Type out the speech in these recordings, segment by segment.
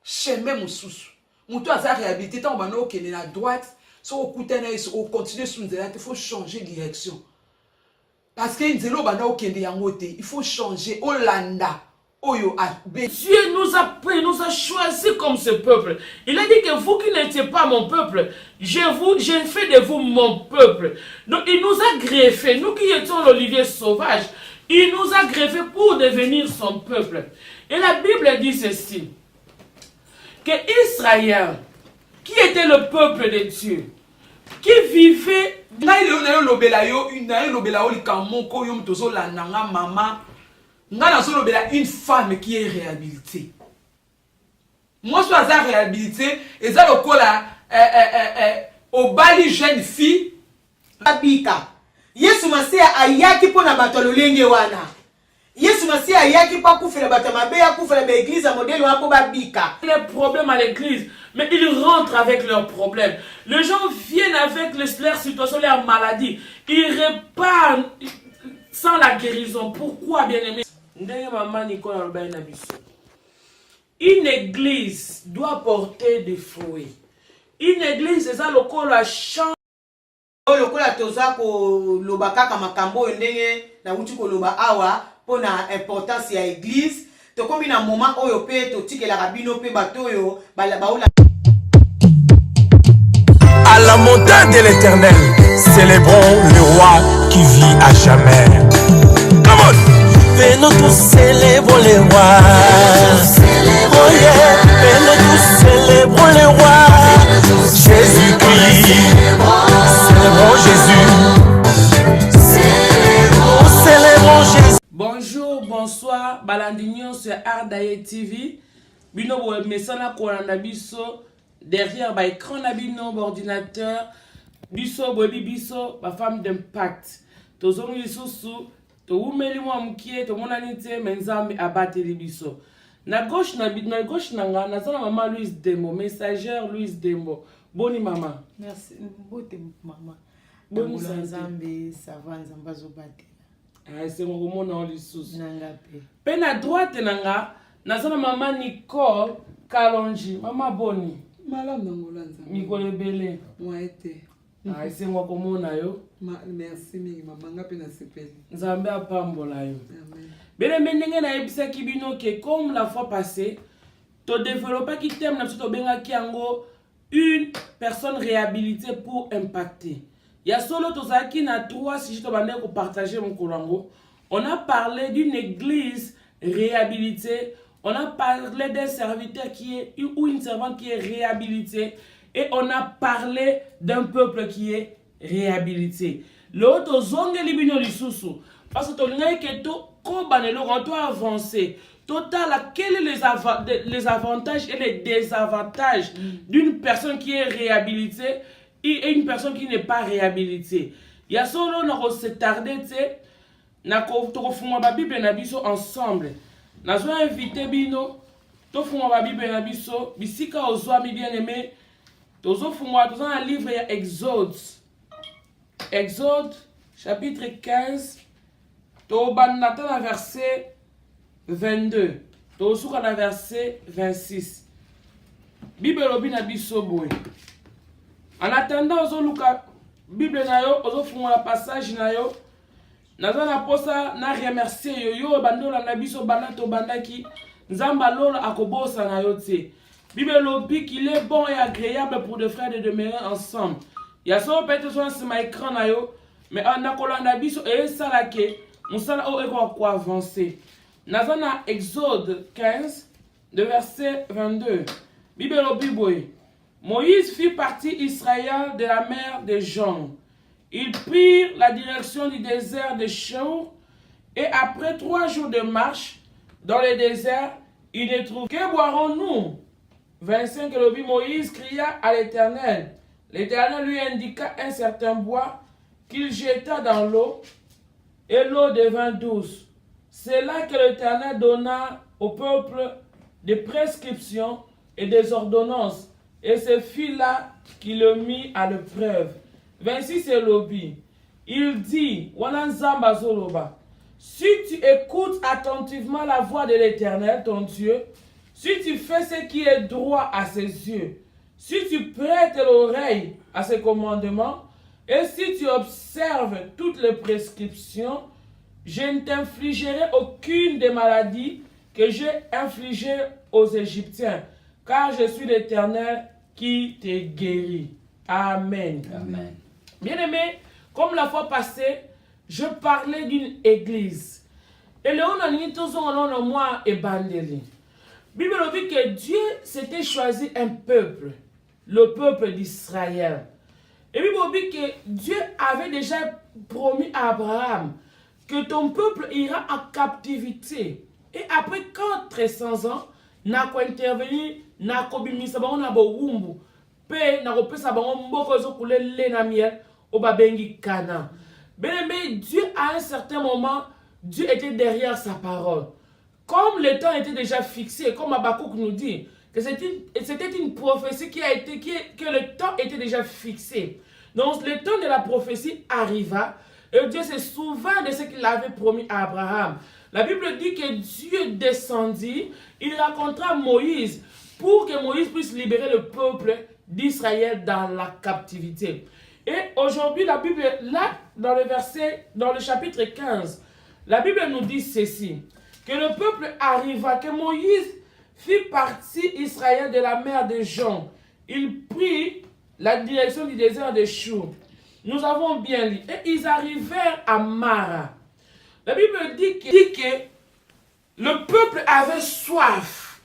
chemin mosusu. Mutu aza réhabilité tant bana okende na droite, so okuta na yeso continuer sur nzela, il faut changer direction. Parce que nzelo bana okende yango te, il faut changer Olanda. Dieu nous a pris, nous a choisi comme ce peuple. Il a dit que vous qui n'étiez pas mon peuple, j'ai fait de vous mon peuple. Donc il nous a greffé, nous qui étions l'olivier sauvage, il nous a greffé pour devenir son peuple. Et la Bible dit ceci, que Israël, qui était le peuple de Dieu, qui vivait... une femme qui est réhabilitée. Moi, je suis réhabilité, et ça, le cola, au bali jeune fille, Abika. Yesu Masia ayaki pona batololenge wana. Yesu Masia ayaki pa kufela batamabe ya kufela ba église à modèle wa ko babika. Les problèmes à l'église, mais ils rentrent avec leurs problèmes. Les gens viennent avec leur situation, leur maladie. Ils repartent sans la guérison. Pourquoi, bien-aimé? Une église doit porter des fruits. Une église, c'est ça le col à champ. Le col à toza ko lobaka kamakambo ndenge na uti ko loba awa pona importance ya église. To komi na moment oyo pe to tikela rabino pe batoyo baola. À la montagne de l'Éternel, célébrons le roi qui vit à jamais. Come on! Nous tous célébrons les rois. Oh yeah, nous tous célébrons les rois. Jésus-Christ, célébrons Jésus. Célébrons Jésus. Bonjour, bonsoir, Balandignon sur Ardaye TV. Bino bo mesana kolanda biso derrière ba écran na bino ordinateur. Biso bo biso ba femme d'impact. Tozongi lisusu to umeli mwa mkie to monani te menzambe abateli biso. Na gauche nanga nazana maman Louise Dembo, messagère Louise Dembo. Boni maman. Merci. Bote maman. Boni nzambe savanza mbazo batela. C'est mon roman lisusu. Nanga pe. Pe na droite nanga nazana maman Nicole Kalonji. Maman boni. Malam nangola nzambe. Mikole bele. Moi été. C'est moi komona yo. Merci mingi mamanga pe na sepeli. Nzambe apambola yo. Amen. Bele menenge na ebisa kibino ke comme la fois passée, to développer qui thème na to benga kiango une personne réhabilitée pour impacter. Ya solo to zaki na 3 si je te bande ko partager mon kolango. On a parlé d'une église réhabilitée, on a parlé d'un serviteur ou une servante qui est réhabilitée. Et on a parlé d'un peuple qui est réhabilité. L'autre zonge libino lisusu. Parce que ton que to kobanelo quand tu avancer. Total, quels sont les avantages et les désavantages d'une personne qui est réhabilitée et une personne qui n'est pas réhabilitée. Il y a solo na se tarder na ko to fuma ba Bible na biso ensemble. Na zo invité bino to fuma ba Bible na biso bisika ozwa mi bien-aimé. Tozo un livre Exode. Exode, chapitre 15. Tobanata verset 22. Tosuka na verset 26. Bible obina biso boy. En attendant ozo luka Bible na yo, ozo fungwa passage na yo. Naza na posa na remercier yo bandola na biso banato bandaki. Nzamba lola akobosa na yo te. Bible dit qu'il est bon et agréable pour deux frères de demeurer ensemble. Il y a ça peut-être sur mon écran na yo, mais on a kolanda biso et ça là que on sala o eko quoi avancer. Nazana Exode 15 de verset 22. Bible dit Moïse fit partie Israël de la mer de Jon. Ils prirent la direction du désert de Chour et après 3 jours de marche dans le désert, ils ne trouvent que boirons-nous. 25, le Moïse cria à l'Éternel. L'Éternel lui indiqua un certain bois qu'il jeta dans l'eau et l'eau devint douce. C'est là que l'Éternel donna au peuple des prescriptions et des ordonnances. Et ce fut là qu'il le mit à l'épreuve. 26, c'est l'obi. Il dit, si tu écoutes attentivement la voix de l'Éternel, ton Dieu, si tu fais ce qui est droit à ses yeux, si tu prêtes l'oreille à ses commandements, et si tu observes toutes les prescriptions, je ne t'infligerai aucune des maladies que j'ai infligées aux Égyptiens, car je suis l'Éternel qui te guérit. Amen. Amen. Bien-aimé, comme la fois passée, je parlais d'une église. Et là, on a dit tout ça, on a moi et Bandeli. Bible dit que Dieu s'était choisi un peuple, le peuple d'Israël. Et Bible dit que Dieu avait déjà promis à Abraham que ton peuple ira en captivité. Et après 400 ans, n'a pas intervenu, n'a pas bimisa bango na bowumbu, pe n'a pas pesa bango mboko zo kule le na miel au babengi Canaan. Mais Dieu à un certain moment, Dieu était derrière sa parole. Comme le temps était déjà fixé, comme Habakkuk nous dit, que c'était une prophétie que le temps était déjà fixé. Donc le temps de la prophétie arriva et Dieu se souvint de ce qu'il avait promis à Abraham. La Bible dit que Dieu descendit, il rencontra Moïse pour que Moïse puisse libérer le peuple d'Israël dans la captivité. Et aujourd'hui, la Bible, là, dans le chapitre 15, la Bible nous dit ceci, que le peuple arriva, que Moïse fit partie Israël de la mer de Jon. Il prit la direction du désert de Chour. Nous avons bien lu. Et ils arrivèrent à Mara. La Bible dit que le peuple avait soif.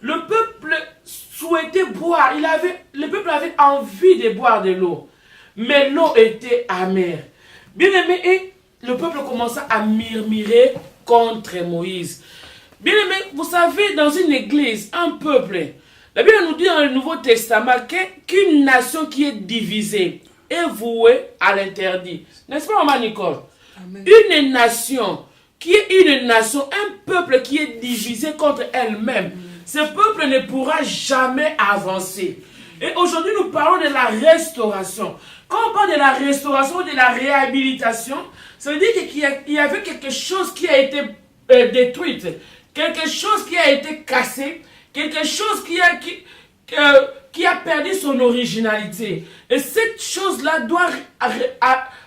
Le peuple souhaitait boire. Le peuple avait envie de boire de l'eau. Mais l'eau était amère. Bien aimé, et le peuple commença à murmurer contre Moïse. Bien aimé, vous savez, dans une église, un peuple, la Bible nous dit dans le Nouveau Testament qu'une nation qui est divisée est vouée à l'interdit. N'est-ce pas, maman Nicole? Amen. Une nation qui est une nation, un peuple qui est divisé contre elle-même, ce peuple ne pourra jamais avancer. Et aujourd'hui, nous parlons de la restauration. Quand on parle de la restauration, de la réhabilitation, ça veut dire qu'il y avait quelque chose qui a été détruit, quelque chose qui a été cassé, quelque chose qui a perdu son originalité. Et cette chose-là doit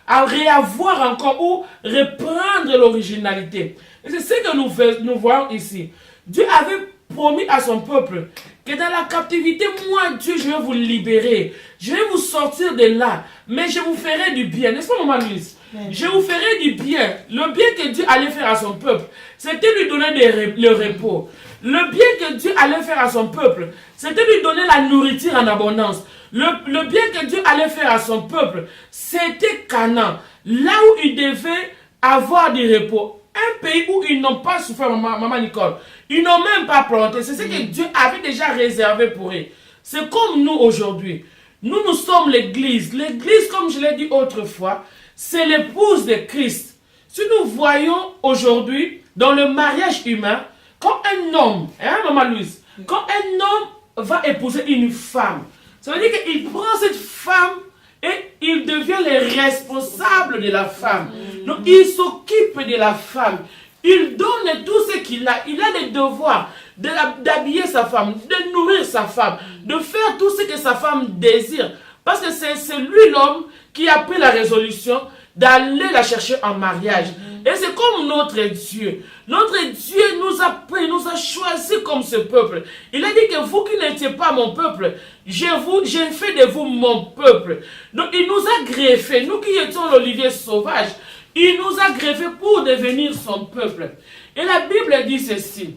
réavoir encore ou reprendre l'originalité. Et c'est ce que nous voyons ici. Dieu avait promis à son peuple que dans la captivité, moi, Dieu, je vais vous libérer. Je vais vous sortir de là. Mais je vous ferai du bien. N'est-ce pas, maman Louise? Je vous ferai du bien. Le bien que Dieu allait faire à son peuple, c'était lui donner le repos. Le bien que Dieu allait faire à son peuple, c'était lui donner la nourriture en abondance. Le bien que Dieu allait faire à son peuple, c'était Canaan. Là où il devait avoir du repos. Un pays où ils n'ont pas souffert, maman Nicole. Ils n'ont même pas planté. C'est ce que Dieu avait déjà réservé pour eux. C'est comme nous aujourd'hui. Nous sommes l'église. L'église, comme je l'ai dit autrefois, c'est l'épouse de Christ. Si nous voyons aujourd'hui, dans le mariage humain, quand un homme, maman Louise, quand un homme va épouser une femme, ça veut dire qu'il prend cette femme et il devient le responsable de la femme. Donc il s'occupe de la femme. Il donne tout ce qu'il a. Il a le devoir d'habiller sa femme, de nourrir sa femme, de faire tout ce que sa femme désire. Parce que c'est lui l'homme qui a pris la résolution d'aller la chercher en mariage. Et c'est comme notre Dieu. Notre Dieu nous a pris, nous a choisi comme ce peuple. Il a dit que vous qui n'étiez pas mon peuple, j'ai fait de vous mon peuple. Donc il nous a greffés, nous qui étions l'olivier sauvage, il nous a greffés pour devenir son peuple. Et la Bible dit ceci,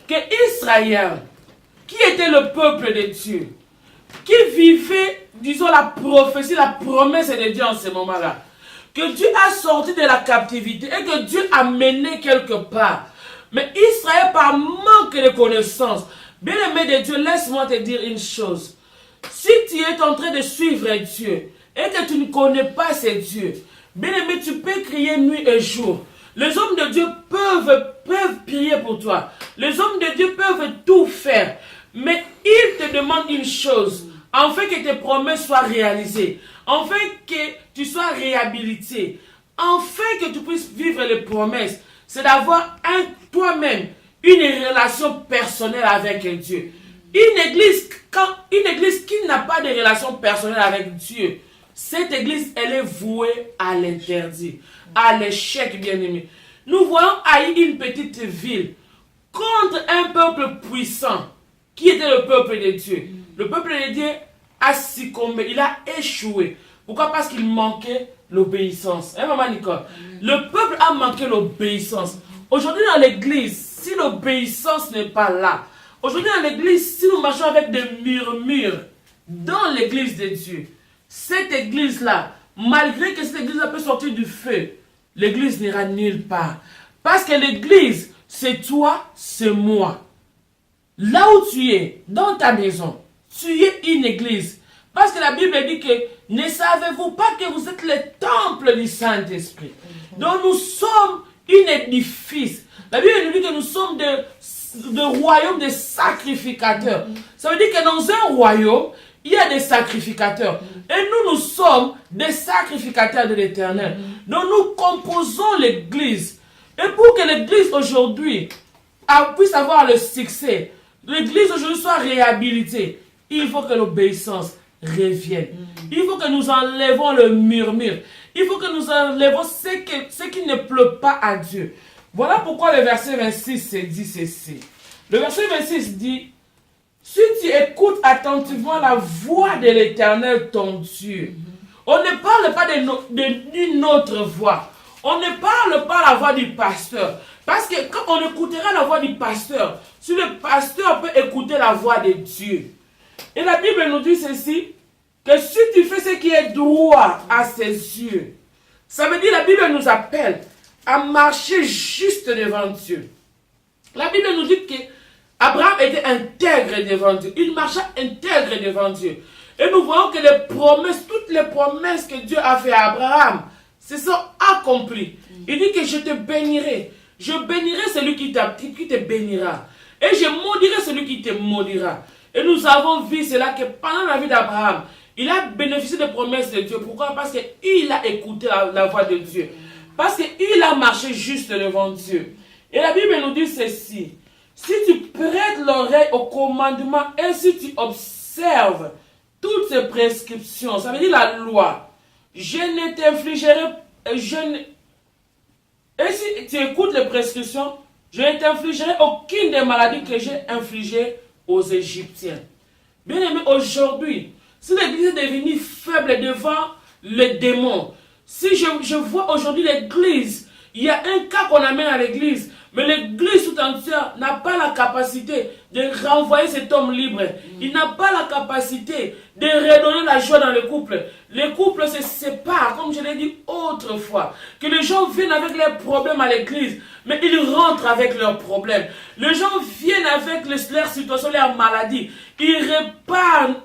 que Israël, qui était le peuple de Dieu, qui vivait, disons, la prophétie, la promesse de Dieu en ce moment-là, que Dieu a sorti de la captivité et que Dieu a mené quelque part. Mais Israël, par manque de connaissance, bien aimé de Dieu, laisse-moi te dire une chose. Si tu es en train de suivre Dieu et que tu ne connais pas ce Dieu, bien aimé, tu peux crier nuit et jour. Les hommes de Dieu peuvent prier pour toi. Les hommes de Dieu peuvent tout faire. Mais ils te demandent une chose, afin que tes promesses soient réalisées, afin que tu sois réhabilité, afin que tu puisses vivre les promesses. C'est d'avoir toi-même une relation personnelle avec Dieu. Une église qui n'a pas de relation personnelle avec Dieu, cette église, elle est vouée à l'interdit, à l'échec, bien-aimé. Nous voyons Haï, une petite ville, contre un peuple puissant, qui était le peuple de Dieu. Le peuple de Dieu a succombé, il a échoué. Pourquoi? Parce qu'il manquait l'obéissance. Hein, maman Nicole? Le peuple a manqué l'obéissance. Aujourd'hui dans l'église, si l'obéissance n'est pas là, aujourd'hui dans l'église, si nous marchons avec des murmures dans l'église de Dieu, cette église-là, malgré que cette église-là peut sortir du feu, l'église n'ira nulle part. Parce que l'église, c'est toi, c'est moi. Là où tu es, dans ta maison, tu es une église. Parce que la Bible dit que ne savez-vous pas que vous êtes le temple du Saint-Esprit. Donc nous sommes un édifice. La Bible nous dit que nous sommes de royaume de sacrificateurs. Ça veut dire que dans un royaume, il y a des sacrificateurs. Et nous sommes des sacrificateurs de l'Éternel. Donc nous composons l'église. Et pour que l'église aujourd'hui puisse avoir le succès, l'église aujourd'hui soit réhabilitée, il faut que l'obéissance revienne. Il faut que nous enlevons le murmure. Il faut que nous enlevons ce qui ne plaît pas à Dieu. Voilà pourquoi le verset 26 dit ceci. Le verset 26 dit: si tu écoutes attentivement la voix de l'Éternel ton Dieu, on ne parle pas d'une autre voix. On ne parle pas la voix du pasteur. Parce que quand on écoutera la voix du pasteur, si le pasteur peut écouter la voix de Dieu. Et la Bible nous dit ceci, que si tu fais ce qui est droit à ses yeux, ça veut dire la Bible nous appelle à marcher juste devant Dieu. La Bible nous dit que Abraham était intègre devant Dieu. Il marchait intègre devant Dieu. Et nous voyons que toutes les promesses que Dieu a fait à Abraham, se sont accomplies. Il dit que je te bénirai. Je bénirai celui qui te bénira. Et je maudirai celui qui te maudira. Et nous avons vu cela que pendant la vie d'Abraham, il a bénéficié des promesses de Dieu. Pourquoi? Parce qu'il a écouté la voix de Dieu. Parce qu'il a marché juste devant Dieu. Et la Bible nous dit ceci. Si tu prêtes l'oreille au commandement et si tu observes toutes ces prescriptions, ça veut dire la loi, je ne t'infligerai, et si tu écoutes les prescriptions, je ne t'infligerai aucune des maladies que j'ai infligées aux Égyptiens. Bien aimé, aujourd'hui, si l'église est devenue faible devant les démons, si je vois aujourd'hui l'église, il y a un cas qu'on amène à l'église, mais l'église tout entière n'a pas la capacité de renvoyer cet homme libre. Il n'a pas la capacité de redonner la joie dans le couple. Les couples se séparent, comme je l'ai dit autrefois. Que les gens viennent avec leurs problèmes à l'église, mais ils rentrent avec leurs problèmes. Les gens viennent avec leur situation, leur maladie. Ils repartent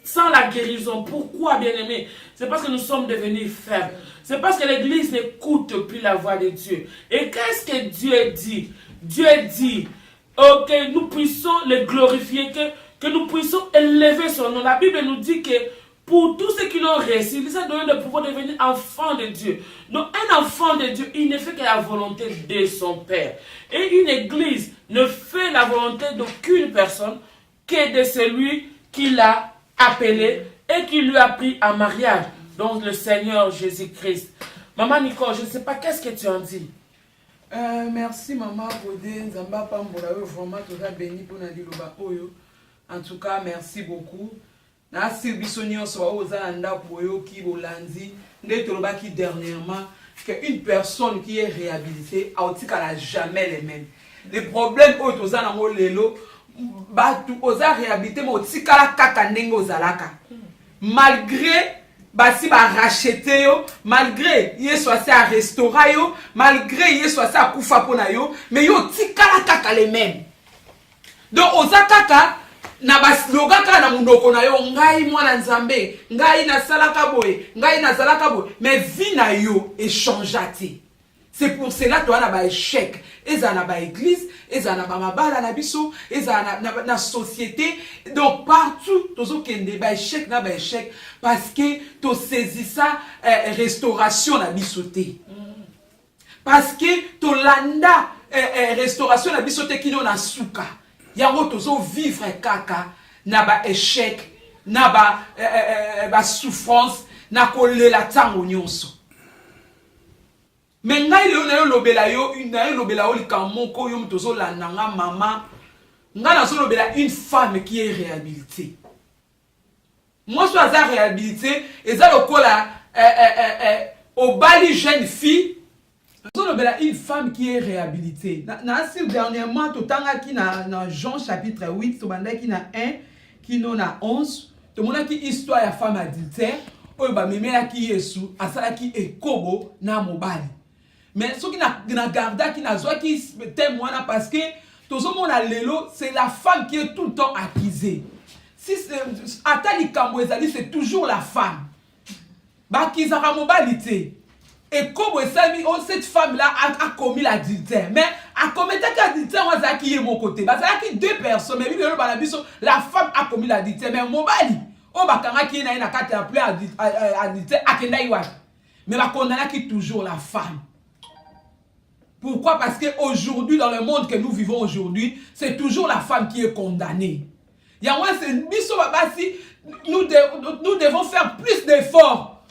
sans la guérison. Pourquoi, bien-aimés? C'est parce que nous sommes devenus faibles. C'est parce que l'église n'écoute plus la voix de Dieu. Et qu'est-ce que Dieu dit? Dieu dit que nous puissions le glorifier, que nous puissions élever son nom. La Bible nous dit que pour tous ceux qui l'ont reçu, il les a donné le pouvoir de devenir enfants de Dieu. Donc un enfant de Dieu, il ne fait que la volonté de son Père. Et une église ne fait la volonté d'aucune personne que de celui qui l'a appelé et qui lui a pris en mariage. Donc le Seigneur Jésus-Christ. Maman Nicole, je ne sais pas, qu'est-ce que tu en dis? Merci maman Bodé, Nzamba Pambola, vraiment tout ça béni pour Nadiloba Oyo. En tout cas, merci beaucoup. Na Sylbisonio soit aux Ananda Poyo qui Bolandi, Netoloba qui dernièrement, qu'une personne qui est réhabilitée, elle n'a jamais les mêmes. Les problèmes aux Anamo Lelo, Batu aux réhabilités, mais aussi Kaka Nengo Zalaka. Malgré si ba racheter yo, malgré y soit ça à restaurer yo, malgré y soit ça à kufa pona yo, mais yo tikala kaka les mêmes. Donc ozakaka na basloga ka na munoko na yo ngai mwana nzambe, ngai na salaka boye, ngai na salaka boye, mais vie na yo échangeati. C'est pour cela que tu as un échec. Et ça a une église, et ça a un biso, et ça a une société. Donc partout, tu as un échec, parce que tu saisis ça, restauration na bisoté. Parce que tu landa restauration na biso te kino na suka yango tozo vivre kaka na ba échec na ba souffrance na kolela tango nyonso. Mais ngai leo na yo lobela yo na yo lobela o likamoko yo mtozo landanga mama nga na so lobela une femme qui est réhabilitée. Moi je suis réhabilité et ça lokola au bali jeune fille so lobela une femme qui est réhabilitée. Na si dernièrement totanga ki na Jean chapitre 8 to banda ki na 1 ki no na 11 to mona ki histoire ya femme adultère oyo ba memela ki Yesu asala ki ekobo na mobali. Mais ce qui n'a garda qui n'a pas qui témoigne parce que tout ce monde a lelo c'est la femme qui est tout le temps accusée. Si Atali Kamboezali c'est toujours la femme. Bah qui a mobilité. Et comme cette femme là a commis l'adultère, mais a commis l'adultère on a qui est mon côté. Bah c'est là qui deux personnes mais la femme a commis l'adultère mais mobali. On va quand qui na carte appelé adultère akenda iwa. Mais va condamner qui toujours la femme. Pourquoi? Parce qu'aujourd'hui, dans le monde que nous vivons aujourd'hui, c'est toujours la femme qui est condamnée. Nous devons faire plus d'efforts.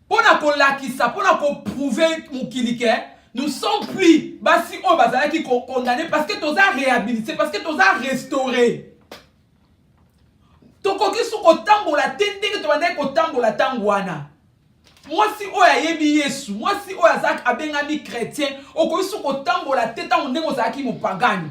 Pour prouver mon kilike, nous sommes plus qui condamnés parce que nous avons réhabilité, parce que nous avons restauré. Moi si oya yebi Yesu, moi si oya zak abengami chrétien, okoyisu kotambola teta ondengo zaki mo pagani.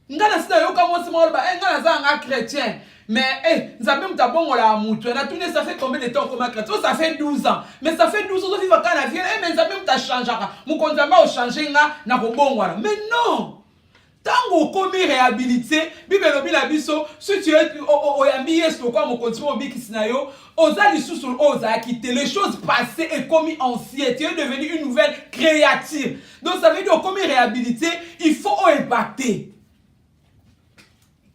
Ngana sina yoka moi si moi ba ngana za nga chrétien. Mais nzambe mutabongola mutu na tune ça fait combien de temps comme chrétien? Ça fait 12 ans. Mais ça fait 12 ans que vivre kana vie mais nzambe mutachangaka. Mukonzamba o changer nga na kobongwala. Mais non. Tango komi réhabilité, Bible lobi la biso, si tu es oyambi Yesu quoi mon continue obi kisinayo, oza lisusu oza quitté les choses passées et commis anciennes, tu es devenu une nouvelle créature. Donc ça veut dire komi réhabilité, il faut impacter.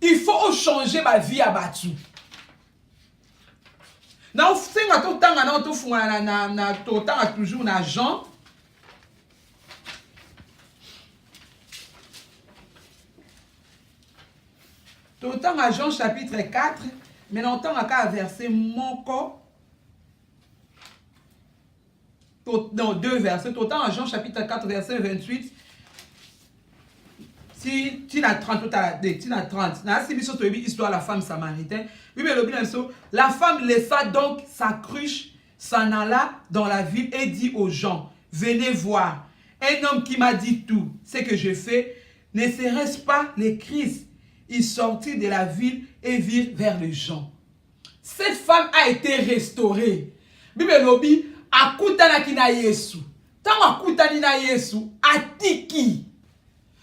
Il faut changer ma vie à battu. Na osenga to tanga na to funga na to tanga toujours na Jean. Autant à Jean chapitre 4, mais longtemps à verset moko. Non, 2 versets. Autant à Jean chapitre 4, verset 28. Si tu as 30, tu as 30. Si tu as histoire la femme samaritaine. La femme laissa donc sa cruche, s'en alla dans la ville et dit aux gens, venez voir. Un homme qui m'a dit tout ce que je fais, ne serait-ce pas le Christ? Il sortit de la ville et vit vers les gens. Cette femme a été restaurée. Bible lobi akutana kina Yesu. Tant akutani na Yesu atiki.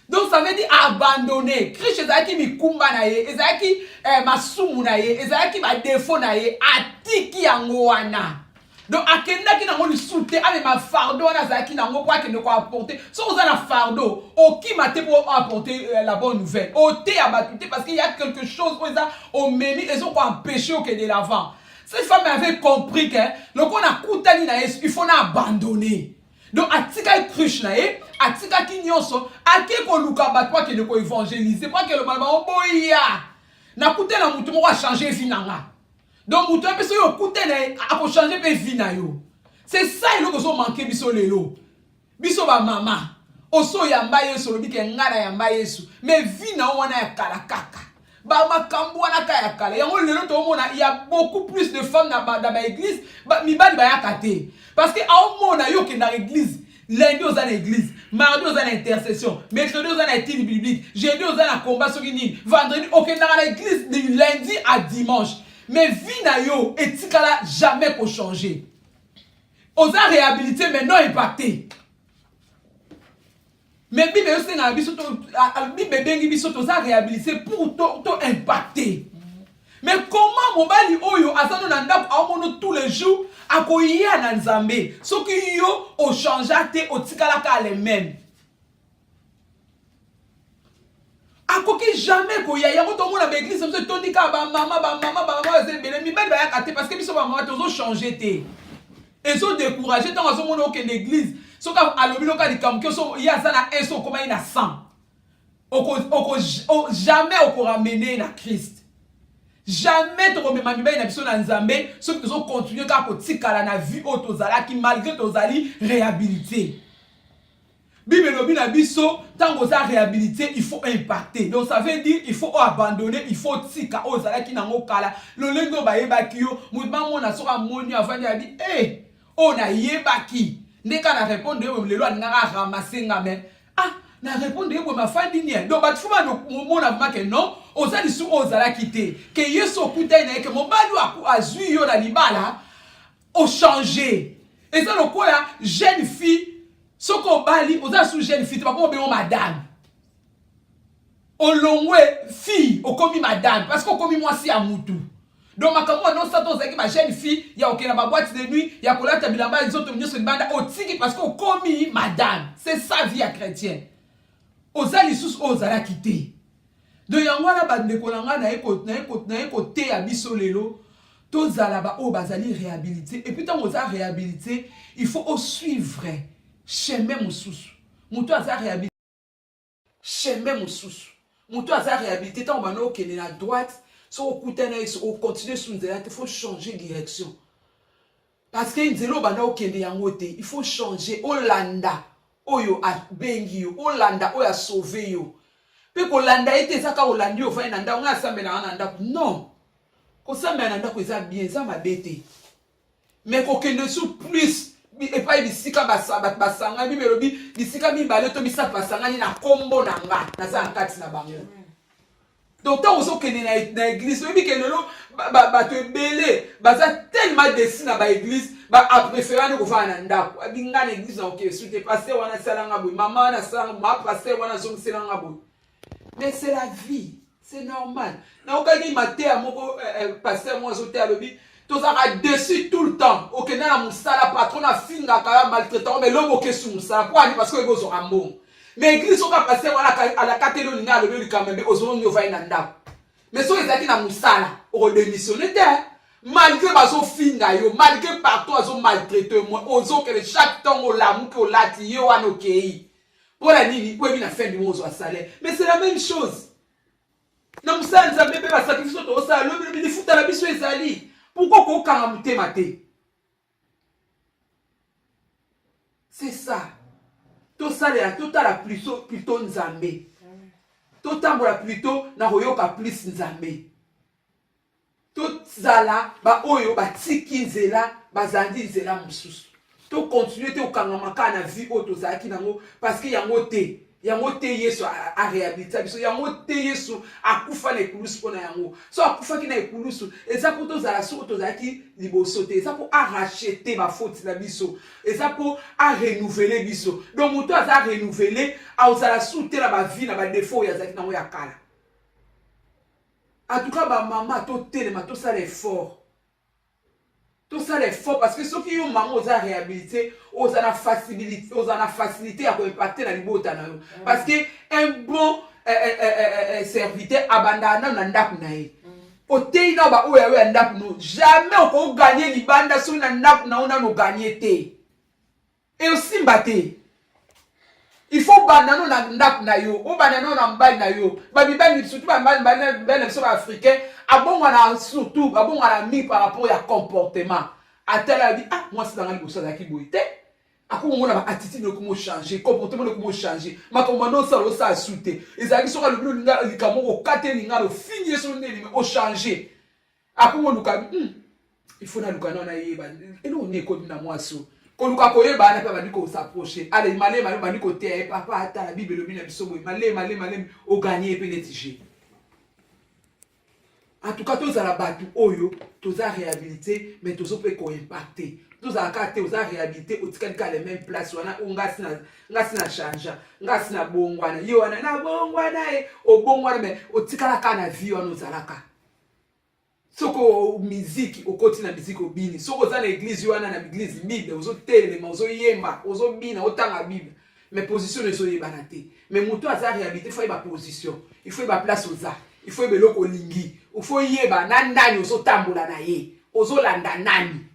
Donc ça veut dire abandonner. Christ ezaki mikumba na ye, ezaki masumu na ye, ezaki ba défaut na ye atiki yango wana. Donc akenda ki nango lisute avec ma fardeau na zaki nango kwa kende ko apporter. So oza na fardeau, oki mate pour apporter la bonne nouvelle. Oté abatute parce qu'il y a quelque chose oza au memi et so ko empêcher au que de l'avant. Cette femme avait compris que le qu'on a kutani na Yesu, il faut na abandonner. Donc atika cruche na ye, atika ki nyonso, ake ko luka batwa ke ne ko évangéliser, pas que le malba oboya. Na kutela mutu mo changer vie nanga. Donc, vous avez besoin de changer de vie. C'est ça que vous avez manqué biso lelo. Biso ba mama. Oso yamba yesu lobi ke ngara yamba yesu. Mais vie na wana ya kala kaka. Ba makambu wana ka ya kala. Yango lelo to mona il y a beaucoup plus de femmes dans ba église, mi bali ba ya kate. Parce que a mona yo ke na église. Lundi aux à l'église, mardi aux à l'intercession, mercredi aux à l'étude biblique, jeudi aux à la combat sur une vendredi au à l'église de lundi à dimanche. Mais vie na yo etikala jamais pour changer. Oza réhabilité mais non impacté. Mais Bible aussi na biso to Bible bengi biso to za réhabilité pour to impacter. Mais comment mobali oyo azano na ndako amono tous les jours akoya na nzambe soki yo o changer te otikala ka les mêmes. Akoki jamais koya yango to mona ba église so tondika ba mama zebele mi ba ya kate parce que biso ba mama tozo changer te. Et so décourager tant azo mona au l'église soki alobi loka likambo ke so ye aza na 1 so okoma ye na 100 jamais okoramener na Christ. Jamais tokomema mibali na biso na Nzambe soki tozocontinue kaka kotikala na vie oyo tozalaki malgré tozali réhabilité. Bible elobi na biso ntango oza réhabilité il faut impacter. Donc ça veut dire il faut abandonner, il faut tika oyo ozalaki nango kala lolenge oyo bayebaki yo moto bamona soki amoni avandi abi oyo nayebaki ndeka na répondre yo lelo alingaka ramasser nga me na répondre yo ma fandi ni donc batu fuma mona vraiment que non oza lisu ozalaki te que yesu okutai na ye que mobali azwi yo na libala o changer et ça lokola jeune fille soko bali oza sous jeune fille pas comme madame olongwe fille okomi madame parce que okomi mwasi ya mutu donc makambo non ça tozaki ma jeune fille ya okena ba boîte de nuit ya kolata bilamba nzoto nyoso banda otiki parce que okomi madame c'est sa vie à chrétien ozali sous ozalaki te donc yango wana bandeko nanga na ekote ya biso lelo tozala ba o bazali réhabilité et puis tant oza réhabilité il faut suivre chemin mosusu mutu aza réhabilité chemin mosusu mutu aza réhabilité tant bana okende na droite so okutana o continuer sur nzela il faut changer direction parce que nzelo bana okende yango te il faut changer olanda oyo abengi yo olanda oyo sauver yo pe kolanda ete ezaka olandi ofai na ndako nga asambela na ndako non kosambela na ndako eza bien eza mabete mais kokende sur plus epai bisika basanga bibelobi bisika mibale to bisatu basangani na kombo na nga naza na kati na bango donc tant ozokende na église oyebi ke lelo bato ebele baza tellement desi na baéglise apréférane kofana na ndako abinga na église na okesute paster wana asalanga boye mama wana asalanga ma paster wana azongiselanga boye mais c'est la vie c'est normal na okaki mateya moko paster mo azote alobi tozaka dessus tout le temps okende na mosala patron afingaka ya maltraitant mais lobo okesu mosala po ani parce que oyebi ozwaka mbongo mais église oka paster wana alakateli olinga alobi olikamembe ozongi ovai na ndako mais soki ezalaki na mosala okodémissionne te malgré bazofinga yo malgré partout azomaltraite moi ozokende chaque temps olamuki olati ye wana okei mpona nini po ebi na fin du mois ozwa salaire mais c'est la même chose na mosala nzambe mpe basacrifice oyo toosala lobi lifuta na biso ezali pourquoi kokanga motema te c'est ça tosalela totala plutôt nzambe totambola plutôt na koyoka plus nzambe tozala baoyo batiki nzela bazandi nzela mosusu tokontinue te okangamaka na vie oyo tozalaki nango parce que yango te yesu aréhabilita biso yango te yesu akufa na ekulusu mpo na yango so akufaki na ekulusu eza mpo tozala soko tozalaki liboso te eza mpo arachete bafoti na biso eza mpo arenouveler biso donc moto aza arenouveler azala su te na bavie na badefo oyo azalaki nango ya kala en tout cas bamama totelema tosala effort parce que ceux qui ont maman oza réhabilité oza na facilité à impacter na libota na yo parce que un bon serviteur abandana na ndako na ye otei na ba oya ya ndako no jamais oko gagner libanda so na ndako na ona no gagner te et aussi mbate il faut bandano na ndako na yo o bandano na mbali na yo babibani surtout mbali so africain abongwana surtout abongwana mi par rapport ya comportement atala bi moi c'est dans le bossa za ki boité akomona ba attitude no komo changer comportement no komo changer makomba no ça lo ça souté ezali soka le bino linga likamo ko katelinga lo finir so ndeli o changer akomona luka il faut na luka na yeba eno ne ko na moi so koluka koyeba na pa bandiko s'approcher allez malé bandiko te papa ata la bible lobina biso boy malé o gagner pe netije. En tout cas, tous à la batu oyo, tous à réhabiliter, mais tous peut co-impacter. Tous à la tous à réhabiliter, au ticket les mêmes places, on a na change, on a na bongwana, yo na bongwana au bongwana mais au ticket la kana vie on nous alaka. Soko musique, au côté na musique au bini, soko za l'église yo na l'église bible, aux hôtels, aux yema, aux bina, autant la bible. Mais position ne soyez banaté. Mais mon toit à réhabiliter, il faut y avoir position, il faut y avoir place aux arts. Il faut yeba loko lingi. Il faut yeba nandani ozotambola na ye. Ozolanda nani.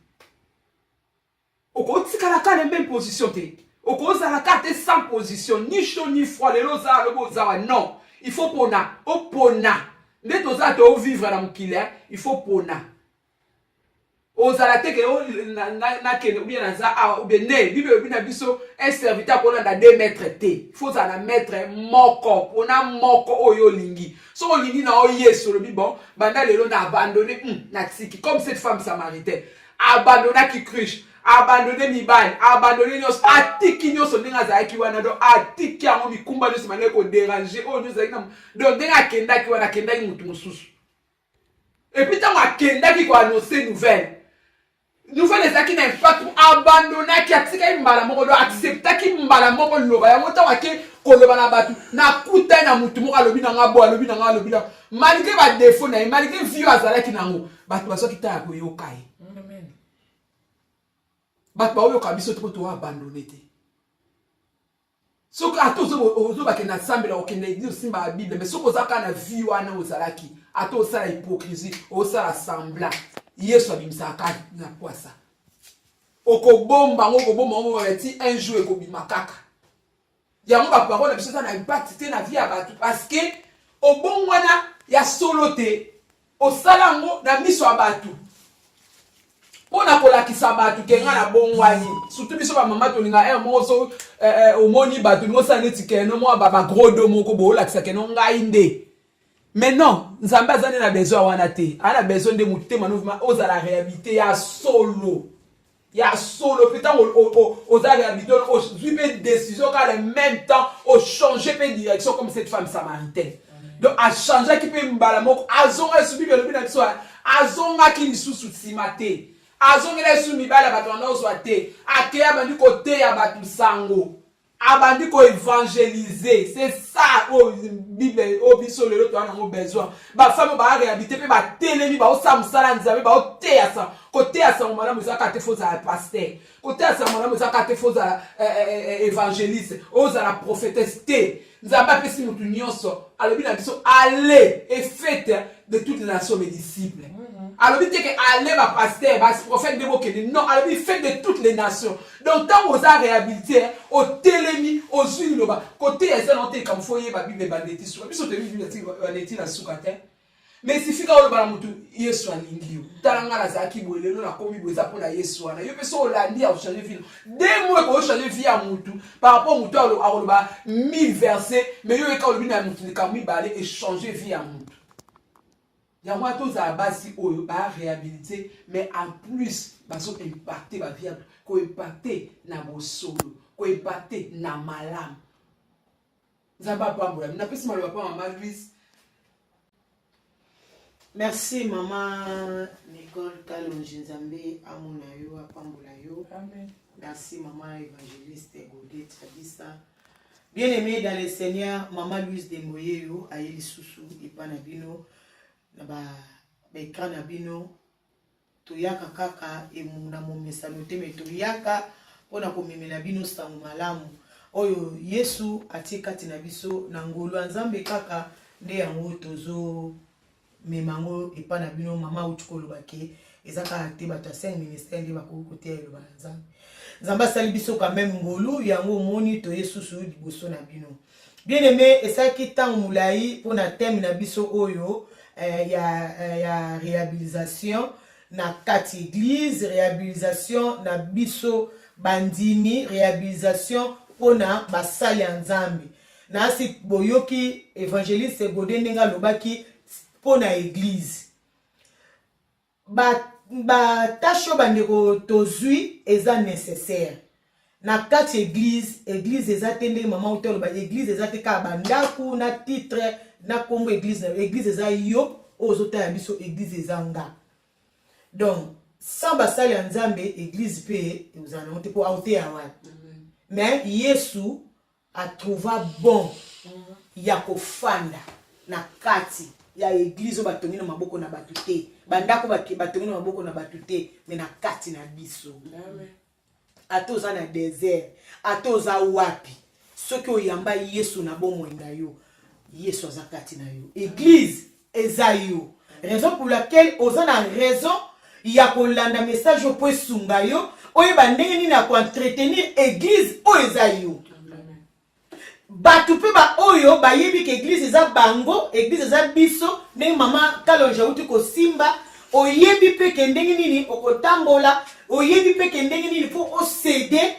Oko tika la kane même position te. okozala kate sans position ni chaud ni froid lelo za lobo za non il faut pona opona nde toza to vivre na mokili il faut pona ozala te ke na kene ou bien na za ou bien ne bible bina biso un serviteur pona da 2 mètres te il faut za na maître moko pona moko oyo lingi so olingi na o yeso le bon banda lelo na abandonné na tsiki comme cette femme samaritaine abandonna qui cruche abandonné mibali abandonné nyos atiki nyos ndinga za ki wana do atiki amo mikumba nyos mane ko déranger o nyos za na do ndinga kenda ki wana kenda ki mutu mususu et puis tant akenda ki ko annoncer nouvelle ezaki na impact abandonner ki atika mbala moko do accepter ki mbala moko loba ya mota wake koloba na batu na kuta na mutu moko alobi na ngabo alobi na ngalo bila malgré ba défaut na malgré vieux azalaki nango batu basoki ta ko yokai amen batu ba oyo kabiso to to abandonner te soki atozo bakenda sambela okende dire simba la Bible mais soko zaka na vie wana ozalaki ato osala hypocrisie osala semblant yesu abimisaka na kwasa okobomba ngo bati un jour ekobima kaka yango ba parole biso na impact te na vie ya batu parce que obongwana ya solo te osala ngo na miso ya batu pona kolakisa batu kenga na bongwani surtout biso ba mama tolinga moso omoni batu ngosa neti keno mo ba gros do moko bo lakisa keno ngai nde mais non nzambe azane na besoin wana te ana besoin de muté manuvement ozala réhabilité ya solo putain ozala réhabilité o suivre décision car en même temps au changer de direction comme cette femme samaritaine donc a changer qui peut mbala moko azonga subi le bina biso azonga ki lisusu simate azongela su mibala bato na ozwate akeya bandi côté ya batu sango abandi ko évangéliser c'est ça o bible o biso lelo to ana mo besoin ba femme ba réhabiliter pe ba telemi ba o samsala nzabe ba o teasa côté ya sa mala muza ka te foza pasteur côté ya sa mala muza ka te foza évangéliste o za la prophétesse te nzamba pesi mutu nyonso alobi na biso allez et faites de toutes les nations mes disciples. Alors, il dit que allez, ma pasteur, ma prophète de Bokene. Non, alors il fait de toutes les nations. Donc, tant aux a réhabilité, au télémi, aux huiles, côté, il y a un anté comme foyer, ma Bible, banditi, sur. Puis, on te dit, la soukate. Mais si fika olo bala mutu Yesu alingi. Talanga la zaki boele no na komi boza pour la Yesu ana. Yo peso olandi a changer vie. Deux mois ko changer vie à mutu par rapport mutu a ba 1000 versets, mais yo e ka olobina mutu ni ka mi balé et changer vie à mutu. Il y a moi tous à base oyo ba réhabiliter mais en plus ba so impacter ba vie ko impacter na bosolo, ko impacter na malam. Zaba pambola. Na pesi malo papa mama Louise. Merci maman Nicole Kalonji Nzambe amona yo apambola yo. Amen. Merci maman évangéliste Godé Tabissa. Bien aimé dans le Seigneur, maman Louise de Moyeyo ayeli susu ipana bino na ba écran na bino toyaka kaka emuna momesa note me toyaka pona komemela bino sango malamu oyo Yesu atikati na biso na ngolo Nzambe kaka nde yango tozo memango ipana bino mama utukolo bake ezaka ate bato 5 ministère ndi bako côté ya Nzambe Nzamba sali biso quand même ngolo yango moni to Yesusu liboso na bino. Bien aimé esaki tang mulai pona thème na biso oyo ya réhabilitation na kati église, réhabilitation na biso bandini, réhabilitation pona basali ya Nzambe. Na si boyoki évangéliste Godé ndenga lobaki pona église. Ba tasho bandeko tozui eza nécessaire. Na kati église eza tende mama utelo ba église eza te ka bandaku na titre na kombo église eza yo ozota ya biso église eza nga. Donc sans basali ya Nzambe église pe uzana monte po auté ya wana. Mais Yesu a trouvé bon ya kofanda na kati ya église batongi na maboko na batute bandako batongi na maboko na batute mais na kati na biso. Amen. Atoza na désert atoza wapi soki oyamba Yesu na bomwenda yo Yesu azakati na yo église eza yo raison pour laquelle oza na raison ya kolanda message po esunga yo oyo bandenge nini ya koentretenir église oyo eza yo. Bato pe ba oyo bayebi ke église eza bango, église eza biso, ndenge mama Kalonja uti ko simba, oyebi pe ke ndenge nini okotambola, oyebi pe ke ndenge nini faut océder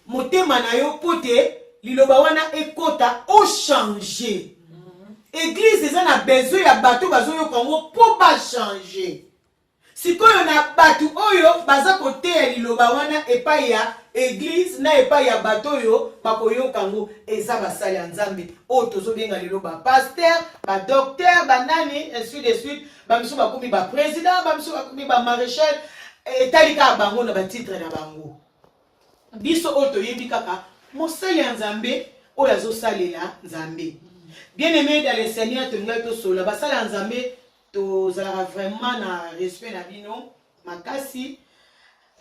motema na yo pote liloba wana ekota o changer. Église eza na besoin ya bato bazoyo kango po ba changer. Sikoyo na bato oyo baza koteya liloba wana epai ya église na epai ya bato oyo bakoyo kango eza basali ya Nzambe o tozo benga lelo ba pasteur, ba docteur, ba nani ainsi de suite, ba miso bakomi ba président, ba miso bakomi ba maréchal etalika bango na ba titre na bango. Biso o toyebi kaka mosali ya Nzambe oyo azosalela Nzambe. Bien-aimé dans le Seigneur, tu nous sola basala ya Nzambe to zala vraiment na respect na bino makasi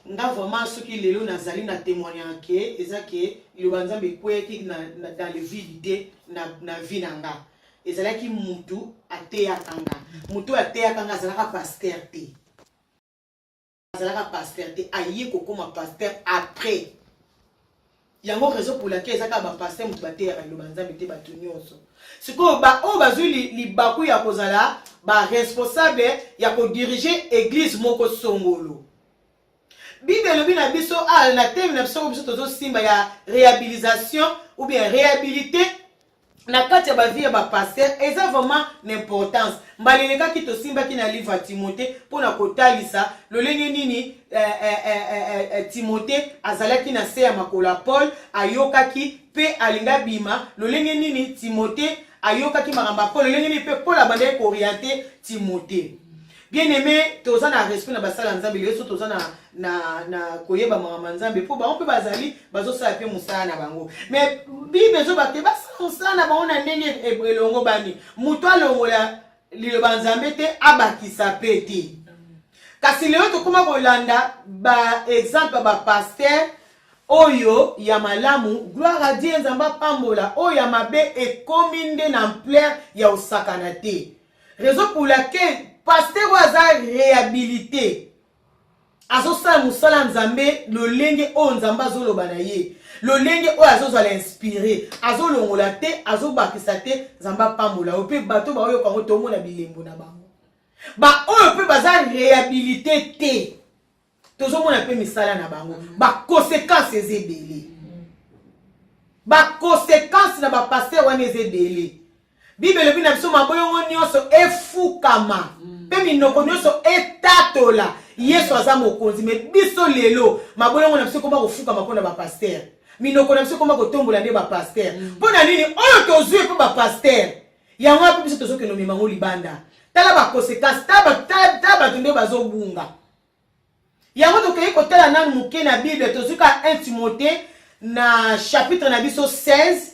nga vraiment soki lelo nazali na témoignage ke ezake liloba Nzambe kweki dans le vide na vie nanga ezalaki mutu ateya kanga mutu ateya kanga azalaka pasteur te aye kokoma pasteur après yango raison pour laquelle ezaka ba pasteur mutu bateya liloba Nzambe te batu nyonso siko ba o bazui libaku ya kozala ba responsable ya ko diriger église moko songolo. Bible bina biso na thème na biso tozo simba ya réhabilitation ou bien réhabilité na kati ya ba vie ya ba pasteur eza vraiment l'importance. Mbaleleka ki to simba ki na livre Timothée pour na kotalisa lolenge nini Timothée azalaki na se ya makola Paul ayokaki pe alinga bima lolenge nini Timothée ayokaki maramba Paul lolenge nini pe Paul abandaki ko orienter Timothée. Bien-aimé, toza na respect na basala Nzambe leso toza na koyeba mama Nzambe po ba on peut bazali bazosala pe musala na bango. Mais Bible zo ba ke basala na bango na ndenge elongo bani. Mutu alongola liloba Nzambe te abakisa pete. Kasi leo tokoma kolanda ba exemple ba pasteur oyo ya malamu gloire à Dieu Nzamba pambola oyo ya mabe ekominde na ampleur ya osakana te. Raison pour laquelle pasteur waza réhabilité azosala musala Nzambe lolenge o Nzamba azoloba na ye lolenge o azozala inspiré azolongola te azobakisa te Nzamba pambola ope bato ba oyo kango tomona bilembo na bango ba oyo pe baza réhabilité te tozomona pe misala na bango ba conséquences ezebele ba conséquences na ba pasteur wana ezebele. Bible bina biso maboyongo nyonso efukama pe minoko nyonso etatola Yesu aza mokonzi me biso lelo maboyongo na biso komba kofukama mpona ba pasteur minoko na biso komba kotombola nde ba pasteur mpona nini oyo tozwi pe ba pasteur yango pe biso tozokende memango libanda tala ba conséquences taba tunde bazobunga yango tokei kotala nanu muke na Bible tozwi ka 1 Timothée na chapitre na biso 16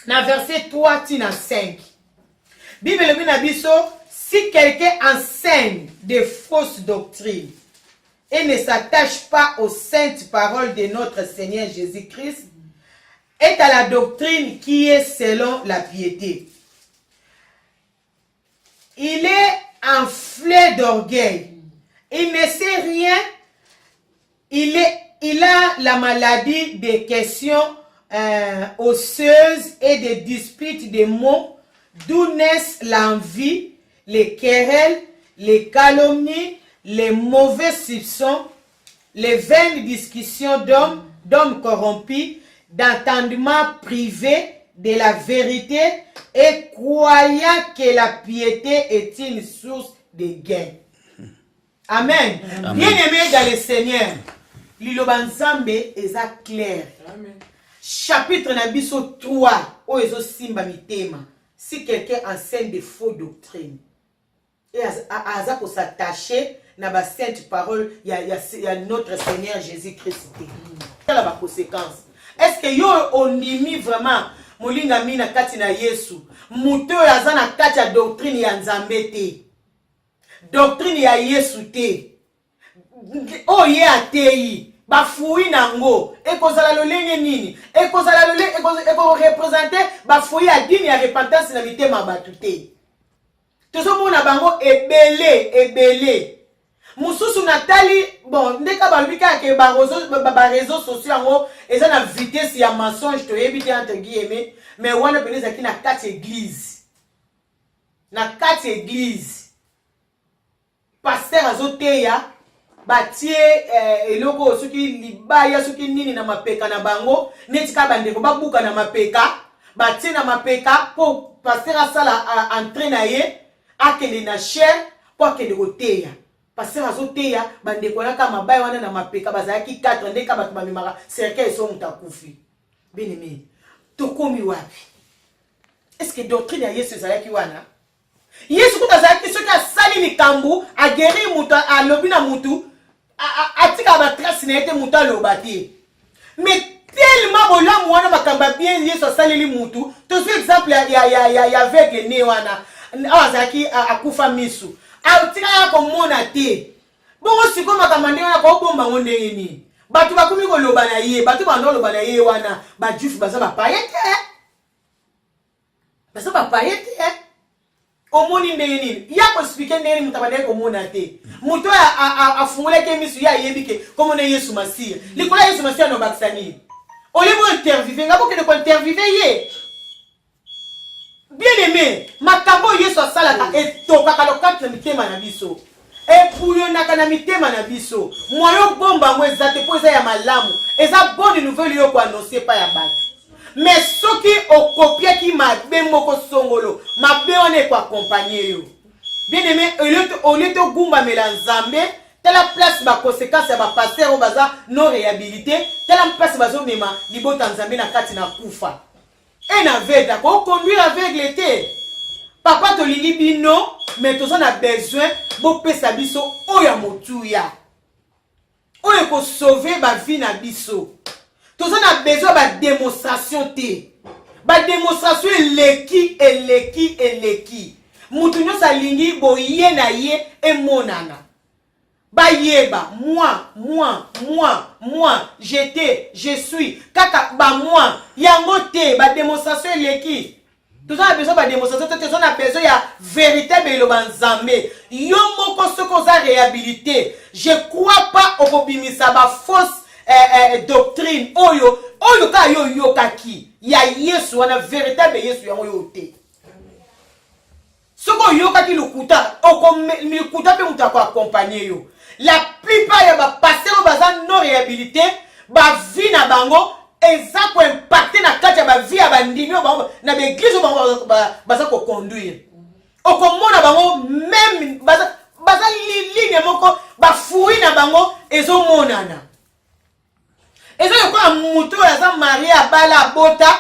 na verset 3 tina 5. Bible bina biso si quelqu'un enseigne des fausses doctrines et ne s'attache pas aux saintes paroles de notre Seigneur Jésus-Christ est à la doctrine qui est selon la piété. Il est enflé d'orgueil. Il ne sait rien. Il a la maladie des questions osseuses et des disputes de mots, d'où naissent l'envie, les querelles, les calomnies, les mauvais soupçons, les vaines discussions d'hommes corrompus, d'entendements privés de la vérité et croyant que la piété est une source de gain. Amen. Amen. Bien-aimé dans le Seigneur, Liloba Nzambe est clair. Amen. Chapitre na biso 3 o ezo simba mitema. Si quelqu'un enseigne des fausses doctrines et aza ko s'attacher na ba sainte parole ya notre Seigneur Jésus-Christ. Quelle est la conséquence? Est-ce que yo ondimi vraiment molinga mina kati na Yesu muto aza na kati ya doctrine ya Nzambe te, doctrine ya Yesu te, o ye atei bafui nango ekozala lolenge nini ekozala lolenge eko représenter bafui ya dini ya repentance na mitema batu te tozomona bango ebele Mususu natali bon ndeka balubika ke ba réseaux sociaux ngo eza na vitesse ya mensonge to yebite entre guillemets mais wana peneza ki na kati église pasteur azoteya batie eloko soki libaya soki nini na mapeka na bango neti ka bandeko babuka na mapeka batie na mapeka po pasteur asala entraîner na ye akende na chair po akende koteya pasteur azoteya bandeko naka mabaya wana na mapeka bazalaki 4 ndeka bato bamemaka cercueil so mutakufi bien-aimé tokomi wapi est-ce que doctrine ya Yesu ezalaki wana Yesu kuta azalaki soki asali likambo ageri mutu alobi na mutu atika ba trace na ete mutu aloba te mais tellement bolamu wana makamba bien Yesu asaleli mutu tozi exemple ya aveugle ne wana azalaki akufa misu atika ya komona te bongo siko makamba ndenge wana kobomba ngo ndenge nini bato bakumi koloba na ye bato bando loba na ye wana ba juif baza ba païete omoni ndenge nini ya ko expliquer ndenge nini mutabadai komona te muto afunguleke misu ya yebike komo ne Yesu Masia likola Yesu Masia no baksani olebo interviewer ngabo ke ko interviewer ye bien aimé makambo Yesu asalaka etokaka lokati na mitema na biso epuyonaka na mitema na biso moyo bomba ngo ezate po eza ya malamu eza bonne nouvelle yo ko annoncer pa ya bato mais soki okopiaki mabe moko songolo mabe wana ko accompagner yo bien aimé au lieu de gumba melanzambe tela place ba conséquence ya ba pasteur baza non réhabilité tela place bazo mema libota nzambe na kati na kufa et na veda ko conduire aveugle te papa to lingi bino mais tozo na besoin bo pesa biso oya motuya oya ko sauver ba vie na biso tozo na besoin ba démonstration te ba démonstration eleki mutu nyosa lingi boye na ye emonana ba yeba moi je suis kaka ba moi yango te ba démonstration eleki tozo na besoin ba démonstration te tozo na besoin ya véritable lobanzambe yo moko soko za réhabilité je crois pas okobimisa ba fausse doctrine oyo ka yo kaki ya Yesu wana véritable Yesu yango yo te soko yo kaki lukuta lukuta pe muta ko accompagner yo la plupart ya ba pasteur baza non réhabilité ba vie na bango eza ko impacter na kati ya ba vie ya bandimi bango na l'église bango baza ko conduire okomona bango même baza ligne moko ba fui na bango ezomonana ezo yokola mutu aza maria bala bota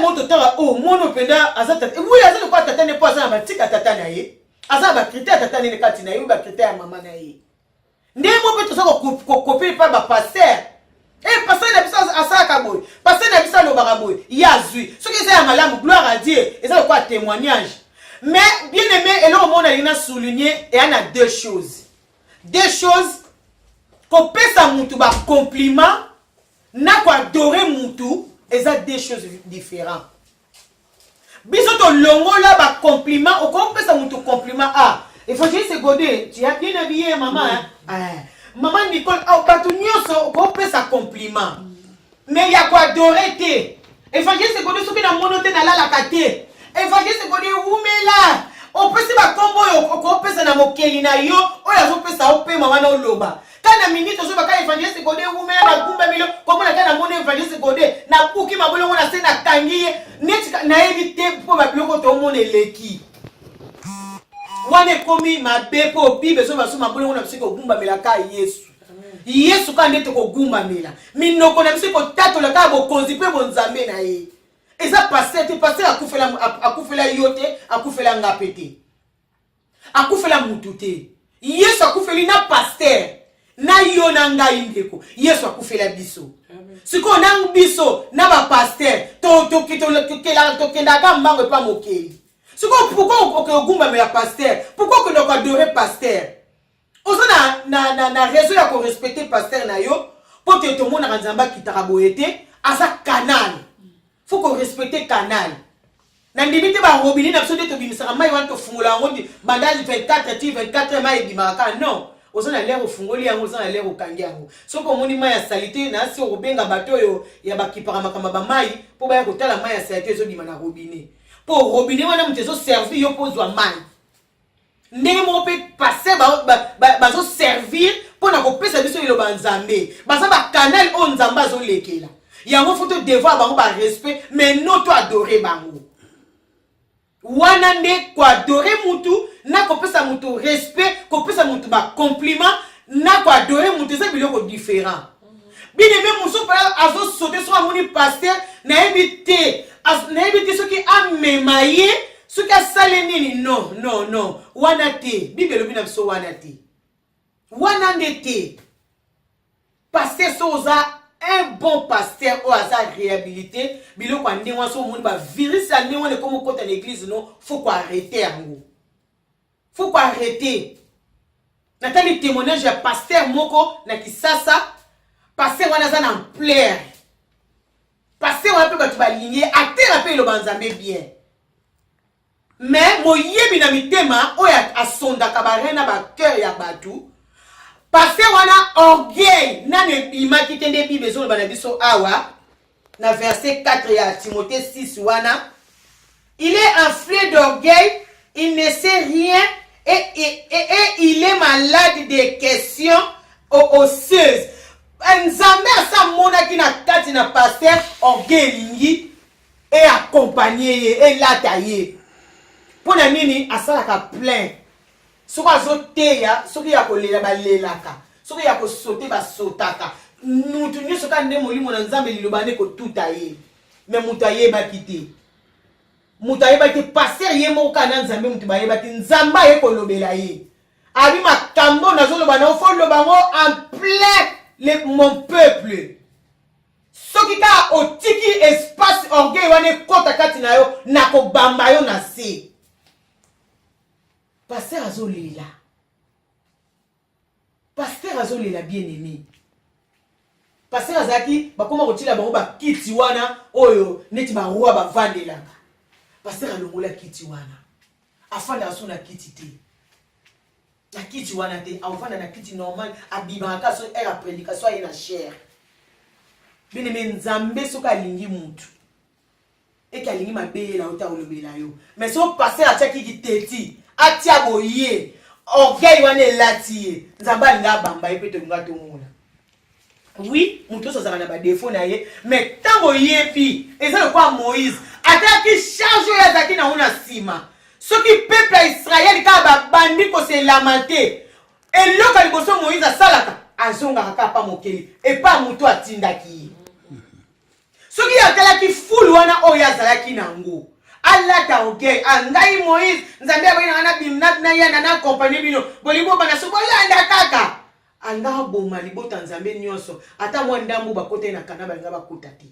moto tala mono penda azata oui aza yokola tata ne po aza na batika tata na ye aza ba critère tata ne kati na ye ba critère ya mama na ye ndemo pe toza ko copier pa ba pasteur pasteur na biso asaka boy pasteur na biso lobaka boy yazui soki eza ya malamu gloire à Dieu eza yokola témoignage mais bien aimé eloko mona lina souligner et ana deux choses ko pesa mutu ba compliment na ko adorer mutu eza deux choses différentes biso to longola ba compliment o ko pesa mutu compliment évangéliste Godé tu as bien habillé maman maman Nicole batu nyoso ko pesa compliment mais ya ko adorer te évangéliste Godé soki na monote na la kate évangéliste Godé umela o pesa ba kombo yo ko pesa na mokeli na yo oya zo pesa o pe mama na oloba kana minute zo baka évangéliste Godé umela na gumba milo ko mona kana mona évangéliste Godé na buki mabolo na se na kangi neti na éviter po ba biloko to mona eleki wane komi mabe po bibe zo baso mabolo na bisiko gumba mela ka Yesu ka ndete ko gumba mela minoko na bisiko tato la ka bo konzi pe bo nzambe na ye eza pasteur te pasteur akufela yote akufela ngapete akufela mutu te Yesu akufeli na pasteur na yo na ngai ndeko Yesu akufela biso siko na biso na ba pasteur to kenda ka mbango pa mokeli siko pourquoi okugumba me la pasteur pourquoi que ndoko adorer pasteur ozo na raison ya ko respecter pasteur na yo po te to mona nzamba kitaka boyete asa canal faut qu'on respecte canal na ndimite ba robinet na biso to bimisaka mai wana to fungola ngo bandage 24 ti 24 mai bimaka non osana lero fungoli yango osana lero kangi yango soko moni mai ya salite na si obenga bato yo ya bakipaka makamba ba mai po ba ya kotala mai ya salite zo bima na robinet po robinet wana mtezo servir yo pozwa mai ndenge mo pe passer ba zo servir po na kopesa biso ilo banzambe basa ba canal on nzamba zo lekela yango foto devoir bango ba respect mais non to adorer bango wana nde ko adorer mutu na kopesa mutu respect kopesa mutu ba compliment na ko adorer mutu c'est biloko différent bine même muso pa azo sauter sur amoni pasteur na éviter ce qui a memaye ce qui a salé non wana te bibelo bina biso wana te wana ndete pasteur soza un bon pasteur ou à sa réhabilité bilo kwa ndengwa so moni ba virus a ndengwa le comme côté l'église non faut quoi arrêter yango faut quoi arrêter natali témoignage ya pasteur moko na kisasa pasteur wana za na plaire pasteur wana pe batu baligné atera pe lo banzambe bien mais moyebi na mitema oya asonda kabarena ba cœur ya batu parce wana orgueil nane bimaki tende bible zo bana biso awa na verset 4 ya Timothée 6 wana il est enflé d'orgueil, il ne sait rien et il est malade des questions osseuses. Nzambe asa mona ki na kati na pasteur orgueil lingi et accompagner et latailler pona nini asala ka plein soki azoteya soki ya kolela balelaka soki ya kosote basotaka mutu nyonso ka nde molimo na nzambe liloba nde kotuta ye me mutu ayebaki te mutu ayebaki pasteur ye moko ka na nzambe mutu bayebaki nzambe aye kolobela ye abi makambo nazoloba na ofo loba ngo en plein mon peuple soki ka otiki espace orgueil wana ekota kati na yo na kobamba yo na se pasteur azolela. Pasteur azolela bien-aimé. Pasteur azaki bakoma kotila bango ba kiti wana oyo neti ba roi ba vandelaka. Pasteur alongola kiti wana. Afanda aso na kiti te. Na kiti wana te, afanda na kiti normal abibaka so era prédication ina chair. Bien-aimé nzambe soka lingi mutu. Eki alingi mabela uta olobela yo. Mais so pasteur ataki kiteti atia boye orgueil wana lati nzamba nga bamba epeto nga to mona oui muto so zana ba défaut na ye mais tango yepi eza kwa Moïse ataki charge ya zaki na una sima soki peuple ya Israël ka ba bandi ko se lamenter eloko liboso Moïse asalaka azonga ka pa mokeli e pa muto atindaki soki yakala ki fulu wana oya zalaki nango alata orgueil angai Moïse nzambe abona wana bimnat na yana na compagnie bino bolingo bana so bolanda kaka anga boma libota nzambe nyonso ata mwa ndambu bakote na kana balinga bakota te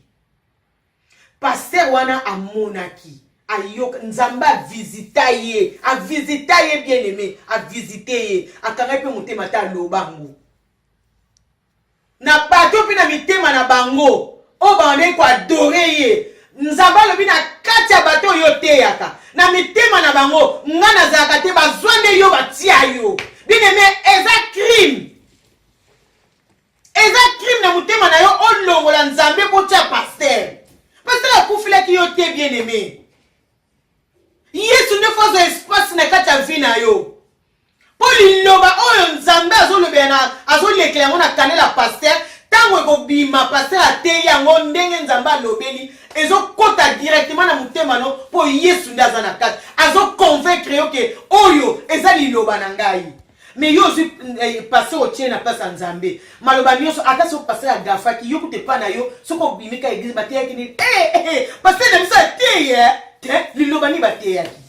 pasteur wana amonaki ayoka nzamba visita ye bien aimé a visiter ye akanga pe motema ta lobango na bato pe na mitema na bango o bande ko adorer ye nzamba lobi na kati ya bato yo teyaka na mitema na bango ngana zaka te bazwande yo batia yo bien-aimé eza crime na mutema na yo olongola nzambe potia pasteur akufila ki yo te bien-aimé yesu ne fazo espace na kati ya vie na yo po liloba oyo nzambe azolekela yango na kanela pasteur tango ekobima pasteur ateyi yango ndenge nzambe alobeli ezokota directement na mutema no po yesu nde aza na kati azoconvaincre yo ke oyo eza liloba na ngai mais yo aussi pasteur otie na place ya nzambe maloba nyonso ata so pasteur agafaki yo kute pa na yo soko obimika église bateyaki nini pasteur na biso ateye te liloba ni bateyaki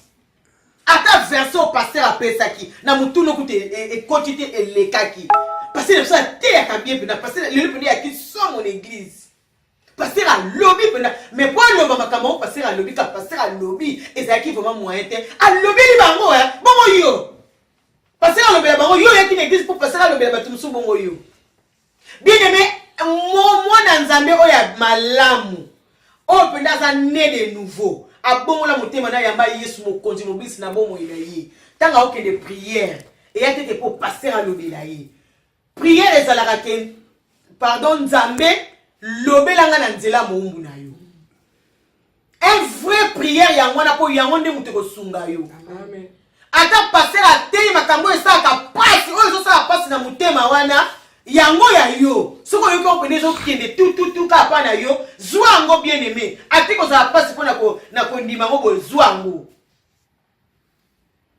ata verset o pasteur apesaki na mutunu kute ekoti te elekaki pasteur na biso ateyaka bien pena pasteur lelo pena yaki so mon église pasteur a lobby pena mais pour loba makambo pasteur a lobby ka pasteur a lobby ezaki vraiment moyen te a lobby li bango bongo yo pasteur a lobby bango yo yaki na église pour pasteur a lobby batu musu bongo yo bien aimé mwana nzambe oya malamu o pena za né de nouveau abongola motema na yamba yesu mokonzi mobisi na bomo ilayi tanga oke de prière et ya tete pour passer à l'obelayi prière ezalaka ke pardon nzambe lobelanga na nzela moumbu na yo un vrai prière yango na po yango nde mutu kosunga yo Amen. ata passer à te makambo esaka pasi oyo sala pasi na motema wana yango ya yo soko yo ko pene zo kende tout ka pa na yo zwango bien aimé atiko za pasi pona ko na ko ndima ngo bo zwango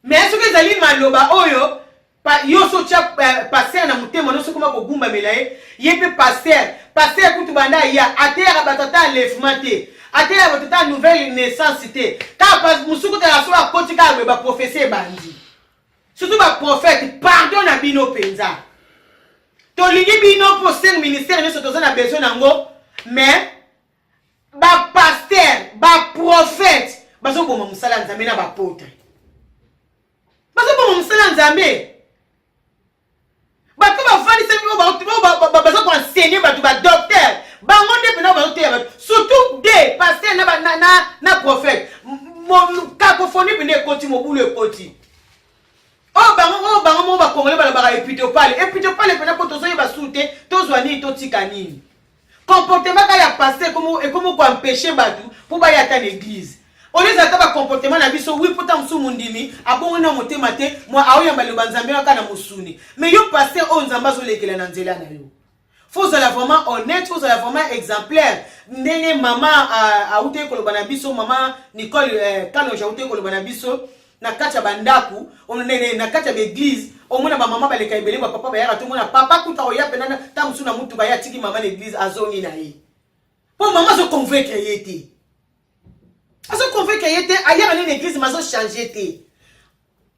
mais soki ezali maloba oyo yo so tia passer na motema no soko mako gumba melaye yepe passer kutu banda ya atera batata enlèvement te atera batata nouvelle naissance te ka pas musuku ta so akoti ka ba prophétie bandi surtout ba prophète pardon na bino penza tolingi bino pour 5 ministères ne sotoza na besoin nango mais ba pasteur ba prophète bazo boma musala nzambe na ba apôtre bazo boma musala nzambe bato bafandi se bazo ko enseigner bato ba docteur bango nde pena bazo te surtout des pasteurs na prophète cacophonie pene ekoti mobulu ekoti oh bango mo ba congolais bala ba epitopale pena ko tozo yeba soute tozwa ni to tika nini comportement ka ya pasteur comme ko empêcher batu pour ba yata l'église on les attend ba comportement na biso oui pourtant musu mundimi abongo na motema te moi aoyamba le banzambe kana musuni mais yo pasteur o nzamba zo lekela na nzela na yo faut aller vraiment honnête, faut aller vraiment exemplaire. Ndenge maman a outé kolobana biso, maman Nicole kano ja outé kolobana biso na kacha bandaku, on nene na kacha l'église, on mona ba maman ba le kaibele ba papa ba yara tout mona papa kuta oya penana ta musuna mutu ba ya tiki maman l'église azoni na ye. Pour maman se convaincre yete. Aso convaincre yete aya na l'église mazo changer te.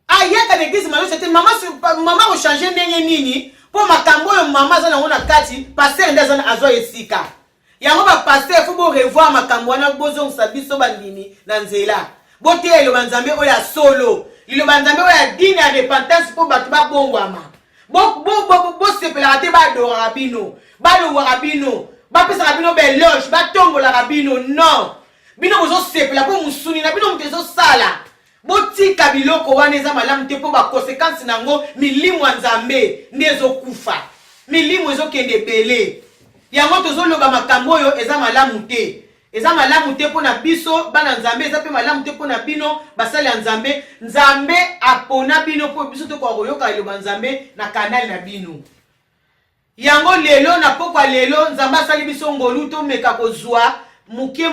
Aya ka l'église mazo changer maman o changer ndenge nini? Pour makambo yo mama zana wona kati passer ndazana azo esika yango ba passer faut bo revoir makambo na bozo nsabiso bandini na nzela bote elo banzambe oya solo lilo banzambe oya dini ya repentance pour batu ba bongwama bo sepela te ba do rabino ba lo rabino ba pesa rabino be loge ba tombo la rabino non bino bozo sepela po musuni na bino mtezo sala botika biloko wana eza malamu te po ba conséquence nango milimu nzambe ndezo kufa milimu ezo kende belé yango tozoloba makambo oyo eza malamu te po na biso bana nzambe eza pe malamu te po na bino basali nzambe nzambe apona bino po biso to ko yoka loba nzambe na kanali na bino yango lelo na pokwa lelo nzambe asali biso ngolu to meka kozwa muke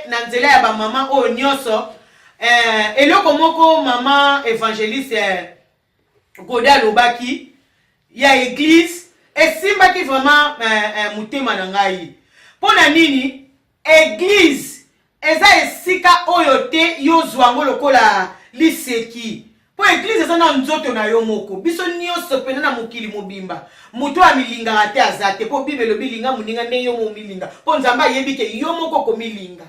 na nzela ya ba mama oyo nyonso eloko moko mama évangéliste Goda lobaki ya église esimbaki vraiment mutema na ngai pona nini église eza esika oyo te yo zwango lokola liseki po église eza na nzoto na yo moko biso nyonso pena na mokili mobimba mutu amilinga ate azate po bibelo bilinga muninga nde yo momilinga po nzamba yebi ke yo moko komilinga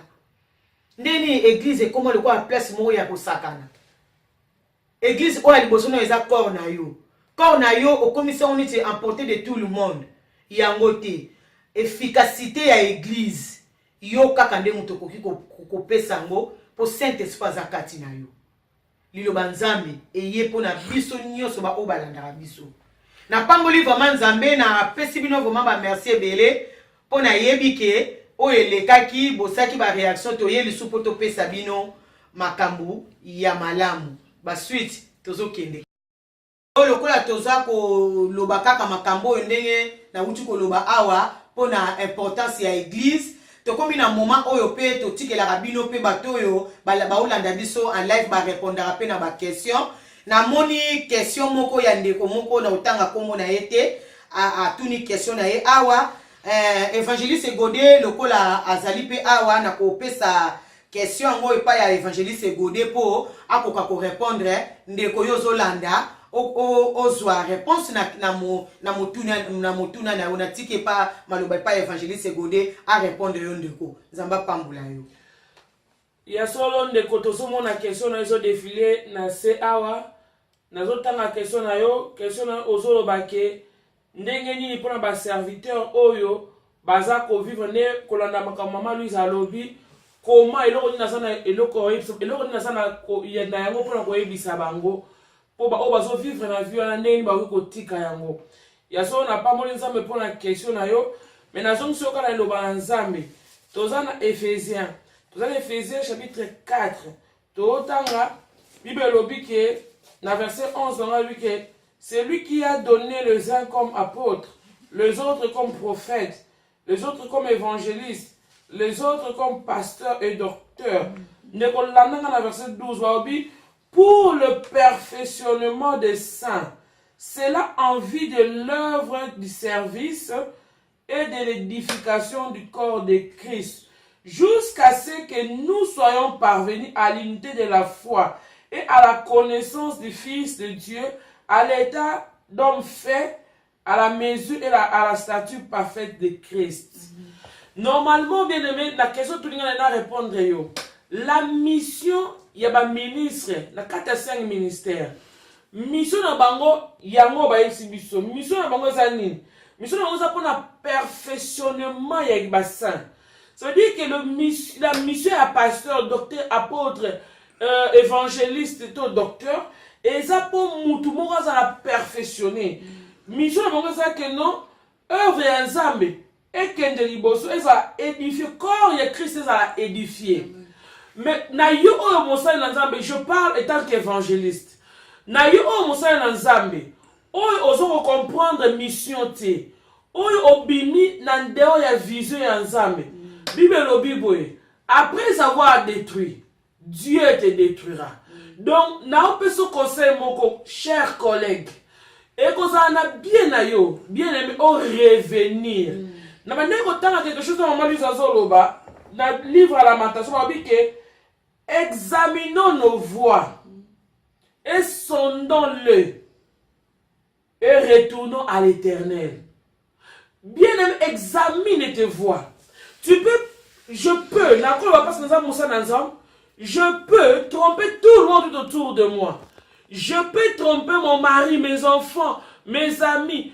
ndeni église comment le quoi place mo ya kosakana église oya liboso na eza corps na yo au commission on est emporté de tout le monde yango te efficacité ya église yo kaka nde muto koki kopesa ngo po saint esprit zakati na yo lilo banzambe eye pona biso nyonso ba obalanda biso na pamboli vraiment nzambe na pesi bino vraiment ba merci ebele pona yebike oyo elekaki bosaki ba réaction to yeli supo to pesa bino makambu ya malamu ba suite tozokende oyo kola toza ko loba kaka makambo oyo ndenge na uti ko loba awa pona importance ya église to komi na moment oyo pe to tikela bino pe bato oyo ba olanda biso en live ba répondre pe na ba question na moni question moko ya ndeko moko na utanga kombo na yete a tuni question na ye awa évangéliste Godé lokola azali pe awa na ko pesa question ngo epa ya évangéliste Godé po akoka ko répondre ndeko yo zolanda ozwa réponse na motuna na ona tike pa maloba pa évangéliste Godé a répondre yo ndeko nzamba pambula yo ya solo ndeko tozomona question na ezo défiler na se awa nazotanga question na yo question na ozoloba ke ndenge nini pona ba serviteur oyo baza ko vivre ne kolanda makambo mama Louise alobi comment eloko nasana eloko nasana na yango pona ko ebisa bango po ba o bazo vivre na vie na ndeni ba ko tika yango ya so na pa moli nzambe pona question na yo mais na zongi soka na loba na nzambe tozana Ephésiens chapitre 4 totanga Bible lobi ke na verset 11 on a lu que c'est lui qui a donné les uns comme apôtres, les autres comme prophètes, les autres comme évangélistes, les autres comme pasteurs et docteurs. Dans verset 12, pour le perfectionnement des saints, c'est là en vue de l'œuvre du service et de l'édification du corps de Christ, jusqu'à ce que nous soyons parvenus à l'unité de la foi et à la connaissance du Fils de Dieu, à l'état d'homme fait, à la mesure et à la stature parfaite de Christ. Normalement, bien aimé, la question que tout le monde a répondre, la mission, il y a un ministre, la 4 à 5 ministères. Mission na bango, yango ba exhibition. Mission na bango zani. Mission na bango za pour le perfectionnement ya basin. Ça veut dire que la mission est pasteur, docteur, apôtre, évangéliste, tout docteur, et ça pour mutu moko za la perfectionner. Mission na bango za que non, œuvre ya nzambe et kende liboso, et ça édifier corps ya Christ, ça a édifier. Mais na yo oyo mosali na nzambe, je parle étant qu'évangéliste. Na yo oyo mosali na nzambe, oyo ozo comprendre mission te, oyo obimi na ndeo ya vision ya nzambe. Bible lobi boye, après avoir détruit, Dieu te détruira. Donc na opeso conseil moko, chers collègues, et qu'on a bien na yo, bien aimé, au revenir. Na bandeko tanga quelque chose dans maman Luzazoloba, dans le livre à Lamentation, on dit que examinons nos voies et sondons-le et retournons à l'Éternel. Bien aimé, examine tes voies. Je peux tromper tout le monde autour de moi. Je peux tromper mon mari, mes enfants, mes amis.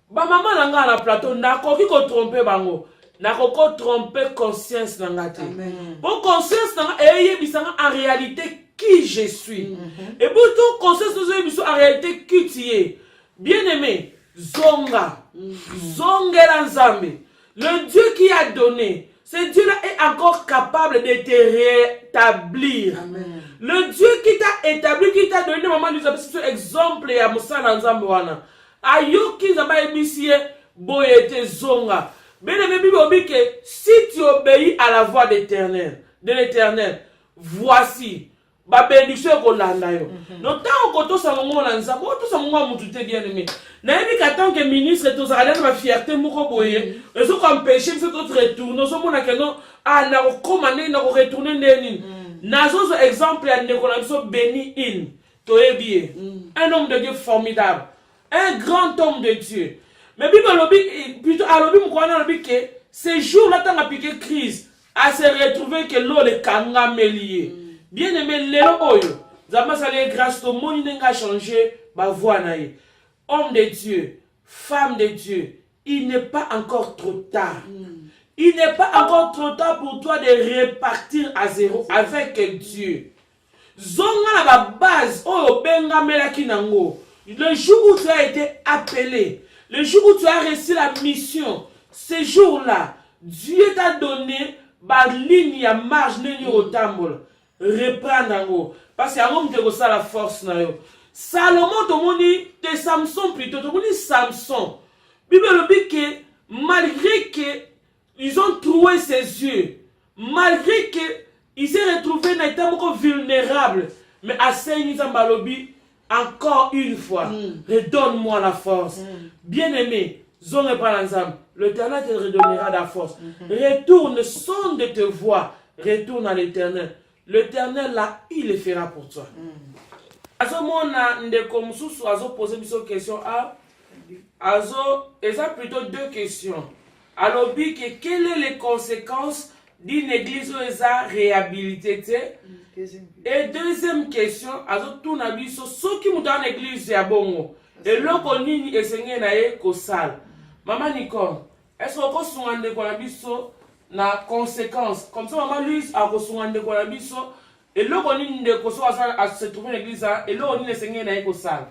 Ba maman nanga na plateau, nakoki ko tromper bango. Nakoko tromper conscience nanga te. Bon conscience nanga eyebisanga en réalité qui je suis. Et pour tout conscience nous en réalité qui tu es. Bien-aimé, zonga. Zongela nzambe. Le Dieu qui a donné, ce Dieu-là est encore capable de te rétablir. Amen. Le Dieu qui t'a établi, qui t'a donné, maman nous a fait exemple à Moussa Nzambe wana. Ayoki nzamba ebisie boyete zonga. Bien-aimé, Bible dit que si tu obéis à la voix de l'Éternel, voici ba bénédiction ko landa yo. Donc tant que to sa mongo na nzambe, to sa mongo mutu te bien-aimé. Na yebi ka tant que ministre to sa na fierté moko boye, ezo ko empêcher ce to retourner, so mona que non na ko commander na ko retourner neni. Na zo exemple ya ndeko na biso béni in to ebie. Un homme de Dieu formidable. Un grand homme de Dieu. Mais Bible lobi plutôt à lobi mukwana lobi que ces jours-là tant appliqué crise à se retrouver que l'eau le kanga melié. Bien aimé Léo Oyo, Zama Salé grâce au monde n'a changé ba voix naïe. Homme de Dieu, femme de Dieu, il n'est pas encore trop tard. Il n'est pas encore trop tard pour toi de repartir à zéro avec Dieu. Zonga la base, oh benga melaki nango. Le jour où tu as été appelé, le jour où tu as reçu la mission, ce jour-là, Dieu t'a donné ba ligne à marge neni au tambol. Reprendre parce qu'il y a un homme qui a la force. Salomon, de Samson plutôt, Samson. Bible dit que malgré qu'ils ont trouvé ses yeux, malgré qu'ils s'est retrouvé dans un état vulnérable, mais à Seigneur encore une fois, redonne-moi la force. Bien-aimé, l'Éternel te redonnera la force. Retourne, sonde tes voies, retourne à l'Éternel. L'Éternel là, il le fera pour toi. Azo mona ndeko mususu azo poser une question à azo eza plutôt deux questions. Alobi que quelles sont les conséquences d'une église où eza réhabilité et deuxième question azo tuna biso soki mutu en église ya bongo et loko nini esenge na ye ko sala. Maman Nicole, est-ce que ko sunga ndeko na biso na conséquence. Comme ça, maman Louise a reçu un déco la biso. Et là, on dit que se trouve une église, et là, on dit que c'est un salle.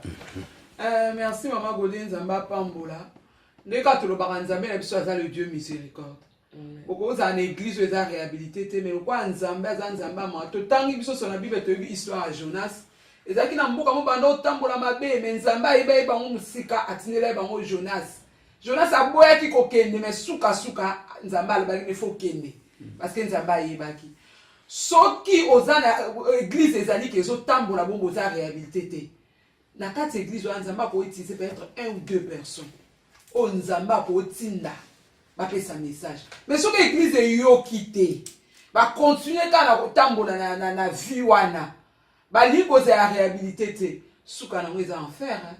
Merci, maman Godin Zamba Pambola. Dès que tu le baranzamé, la biso a le Dieu miséricorde. Beaucoup en église, ils ont réhabilité, mais pourquoi Nzamba, Nzamba, moi, tout le temps, ils sont sur la Bible, tu as vu l'histoire à Jonas. Et ça qui n'a pas de temps pour la mabé, mais Nzamba, il va y avoir un musika, attirer les Jonas. Jonas a beau être qui mais souka, Nzamba, il faut qu'il parce que Nzamba est baki. Ceux qui aux églises, les années qui ont temps pour la bombe, ils ont réhabilité. Dans quatre églises, Nzamba peut utiliser peut-être 1 ou 2 personnes. Oh, Nzamba peut utiliser. Va faire un message. Mais si l'église est yo quitté, va continuer quand on tambo na vie wana. Ba li cause la réhabilité souka na mweza enfer hein.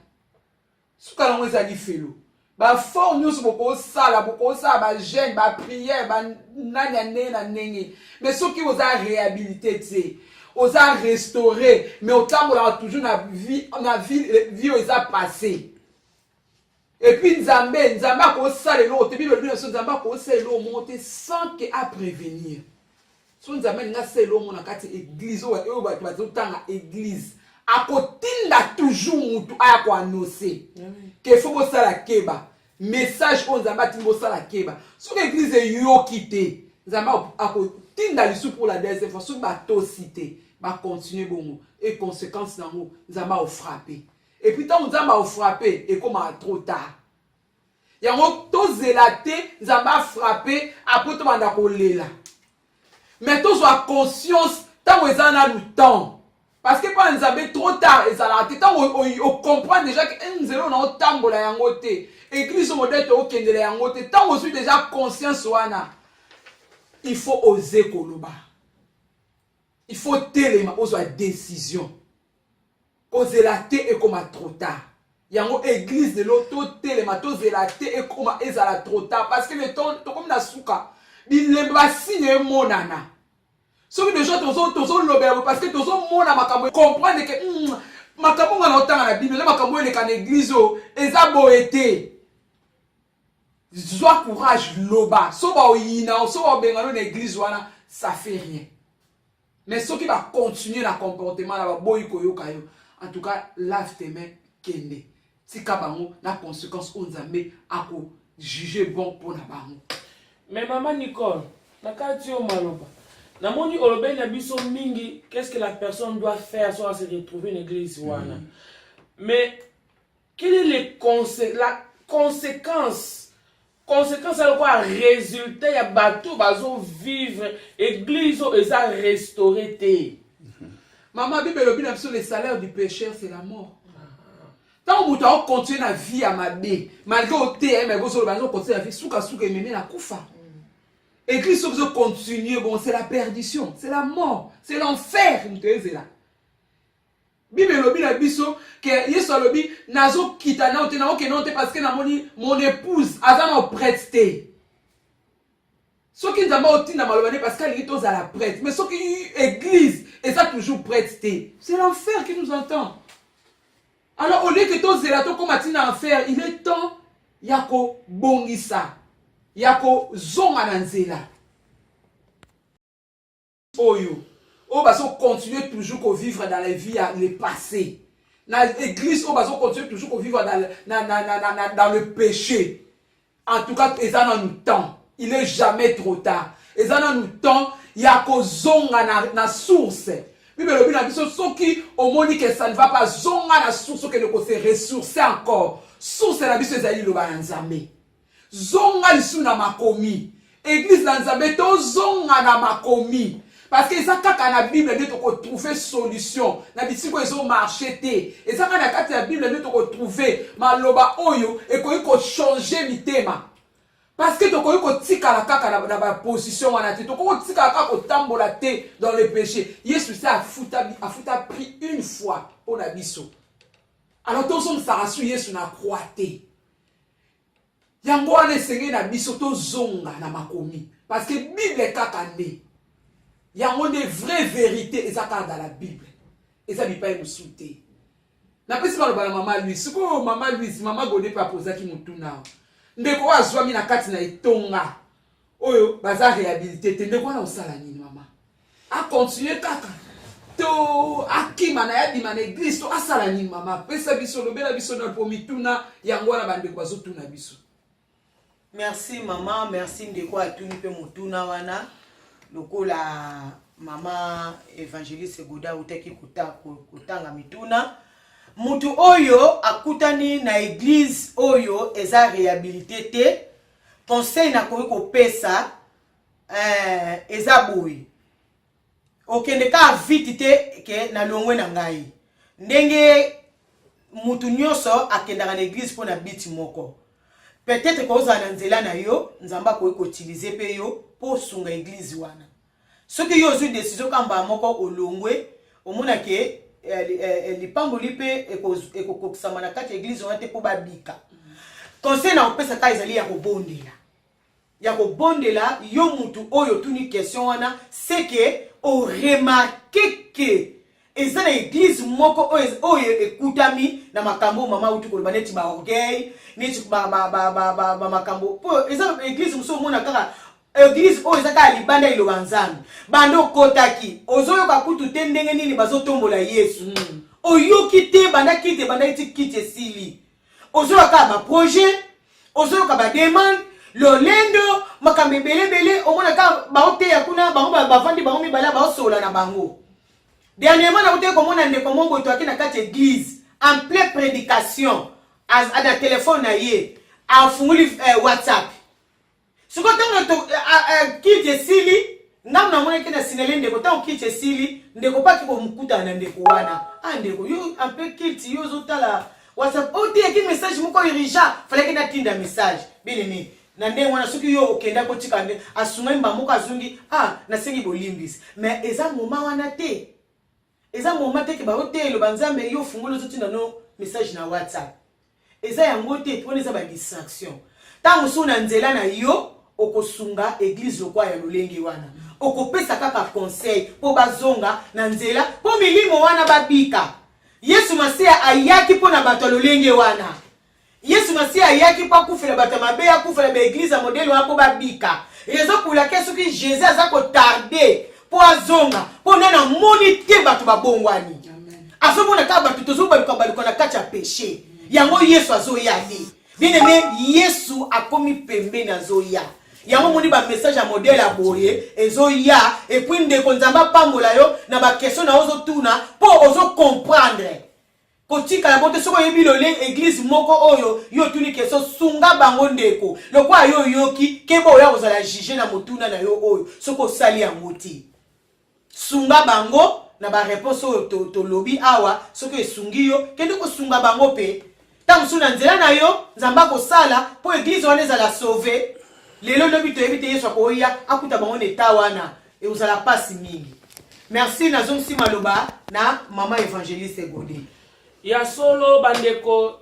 Souka na mweza li felo. Ba forme nous boko sala ba jeûne, ba prière, ba nanya na nenge. Mais ceux qui vous a réhabilité vous a restauré, mais au tambo la toujours na vie vous a passé. Et puis Nzambe ko sale lo te bi le Nzamba ko sale lo monter sans que à prévenir. So Nzambe nga sale lo mona kati église o ba tanga église. Akotinda toujours mutu aya ko annoncer. Que faut bo sala keba. Message on Nzamba timbo sala keba. So l'église yo quitté. Nzamba akotinda lisu pour la deuxième fois so ba to cité. Ba continuer bongo et conséquence nango Nzamba o frapper. Et puis, tant que Nzamba a frappé, et comme trop tard. Il y a un peu zélaté, Nzamba a frappé, après tout le monde a collé là. Mais tous ont conscience, tant que Nzamba a le temps. Parce que quand Nzamba trop tard, tant qu'on comprend déjà que Nzelo n'a pas de temps la yangote. Église modèle au Kende la yangote. Tant qu'on suit déjà conscience, il faut oser koloba. Il faut téléma, oser la décision. Zélaté et comme trop tard. Il y a une église de l'auto télémato zélaté et comme ezala trop tard. Parce que le temps, comme la souka, il ne va signer mon nana. Ceux qui déjà tozo l'obéir parce que tozo mon makambo comprendre que makambo ngana otanga na Bible, makambo ele kan église o eza boete. Sois courage loba. So ba oyina, so ba bengano na église wana, ça fait rien. Mais ceux qui va continuer le comportement là, boy koyoka yo. En tout cas, lave tes mains, kende. Si kabango, la conséquence, on zame, à juger bon pour la bango. Mais maman Nicole, na kati yo maloba. Na moni olobe na biso mingi, qu'est-ce que la personne doit faire soit se retrouver une église wana. Mais quelle est la conséquence? Conséquence c'est quoi? Résultat ya bateau bazo vivre église et ça restaurer té. Maman, Bible le salaire du pécheur, c'est la mort. Tant que vous continuez la vie à ma bé, malgré que vous continuez la vie, souka et mener la koufa. Et Christ vous continue, bon, c'est la perdition, c'est la mort, c'est l'enfer. Bible le biso que yeso lobi nazo kita na ote na oke non te parce que na mon épouse azana prêté. Ceux qui n'ont pas obtenu malheureusement parce qu'elle est à la prête. Mais ceux qui église et ça toujours prêté. C'est l'enfer qui nous entend. Alors au lieu que tous les latos comme atina enfer, il est temps yako bongisa, yako zonga nanzela. Oyo, on va continuer toujours à vivre dans la vie les passés. Dans l'église, on va continuer toujours à vivre dans le péché. En tout cas, ils en ont le temps. Il n'est jamais trop tard. Et ça, dans le temps, il y a que zonga na source. Mais le but, ceux qui ont dit que ça ne va pas zonga na source, que ne peut se ressourcer encore. Source la biso ezali lo banzambe. Zonga lisu na makomi. Église lanzambe to zonga na makomi. Parce que ça kaka na Bible ne to trouver solution. Na bisiko ezo marché té. Et ça na kati la Bible ne to trouver maloba oyo et ko changer mitema. Parce que tu as tika la kaka dans la position wana te, tu as tika la kaka tambola te dans le péché. Yesu ça a pris une fois pour la biso. Alors tout son sarasu Yesu na croité. Yango ane senge na biso to zonga na makomi. Parce que Bible kaka nde. Yango des vraies vérités ezaka dans la Bible. Eza bipa emusute. Na pesi ba la maman lui, siko maman lui, maman Godé pa posa ki mutuna. Ndeko azwami na kati na etonga oyo baza réhabilité te ndeko wana osala nini mama acontinue kaka to akima na yadima na église to asala nini mama apesa biso lobela biso na po mituna yango wana bandeko bazotuna biso. Merci maman, merci ndeko atuni pe mutuna wana lokola mama Évangéliste Goda utaki kutanga mituna mutu oyo akutani na église oyo eza réhabilité te conseil na koyi kopesa eza boyi okende ka vite te ke na longwe na ngai ndenge mutu nyonso akendaka na église po na biti moko peut-être koza na nzela na yo nzamba koyi koutiliser pe yo po sunga église wana soki yo ozwi décision kamba moko olongwe omona ke lipamboli pe ekokokisama na kati église wana te po babika conseil na kopesa ka ezali ya kobondela yo mutu oyo tuni question wana c'est que o remarquer que eza na église moko oyo ekutami na makambo mama utu koloba neti ba orgueil neti ba makambo po eza église muso mona kaka église oyo eza kaka libanda iloba nzambe bando kotaki ozoyoka kutu te ndenge nini bazotombola Yesu oyoki te banda kite banda iti kite sili ozoyoka ba projet ozoyoka ba demande lolendo makambe belebele omona ka baoteya kuna bango bavandi bango mibala baosola na bango. Dernièrement na oteya komona ndeko mongo to akina kati église en pleine prédication na téléphone na ye afunguli WhatsApp siko tango kite sili ngam na mona kina sinele ndeko tango kite sili ndeko paki ko mkuta na ndeko wana ndeko yo un peu kite yo zotala WhatsApp oteya ki message moko irija fallait que na tinda message bien na ndenge wana soki yo okenda kotika nde asunga mba moko azungi na sengi bolimbisi mais eza moment wana te eza moment te ke ba hotelo banzambe yo fungulo zotinda no message na WhatsApp eza yango te pona eza ba distraction tango suna nzela na yo okosunga église lokwa ya lolenge wana okopesa kaka conseil po bazonga na nzela po milimo wana babika Yesu Masia ayaki pona bato lolenge wana Yesu Masia ayaki pa kufela bato mabe ya kufela ba église modèle wa po babika rezo pour laquelle ce que Jésus a ko tardé po azonga po na moni te bato babongwani azomona ka bato tozoba bikabaliko na kati ya péché yango Yesu azoyali bien-aimé Yesu akomi pembeni azoya yango moni ba message ya modèle ya boye ezoya et puis ndeko nzamba pambola yo na ba question na ozo tuna po ozo comprendre kotika la bote soko yebi lole église moko oyo yo tuni question sunga bango ndeko lokwa yo yoki kebo ya kozala juger na motuna na yo oyo soko sali ya moti sunga bango na ba réponse oyo to lobi awa soko esungi yo kende ko sunga bango pe tangu suna nzela na yo nzamba ko sala po église wana ezala sauver lelo lobi to yebi te Yesu akoya akuta bango neta wana e uzala pasi mingi. Merci na zonsi maloba na mama Évangéliste Godé. Ya solo bandeko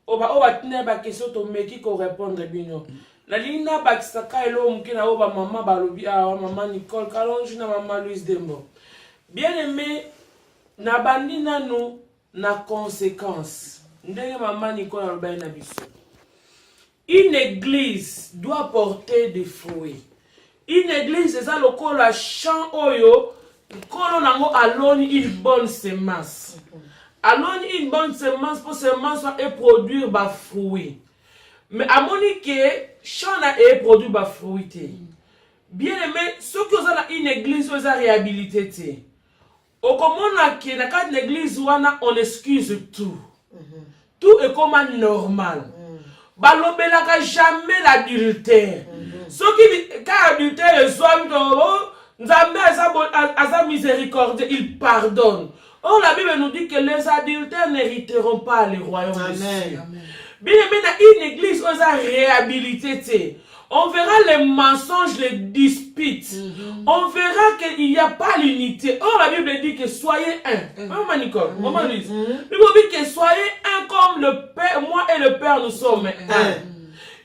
oba tine ba question to meki ko répondre bino. La lina ba kisaka elo mukina oba mama balobi mama Nicole Kalonji na mama Louise Dembo. Bien aimé na bandina nous na conséquence. Ndenge mama Nicole aloba na biso. Une église doit porter des fruits. Une église c'est le col à champ oyo, kolo nango aloni une bonne semence. Aloni une bonne semence pour semence et produire ba fruits. Mais à monique champ na et produire ba fruits. Bien aimé, ce que vous avez une église vous a réhabilité. Au comment que na quatre l'église wana on excuse tout. Tout est comme normal. Balobelaka jamais l'adultère. Ce qui car adultère est soit Nzambe asa miséricordieux, il pardonne. Or la Bible nous dit que les adultères n'hériteront pas le royaume de Dieu. Bien aimé, dans une église on a réhabilité. On verra les mensonges, les disputes. On verra qu'il n'y a pas l'unité. Or la Bible dit que soyez un. Maman Nicole, maman Louise. La Bible dit que soyez un comme le Père, moi et le Père nous sommes un.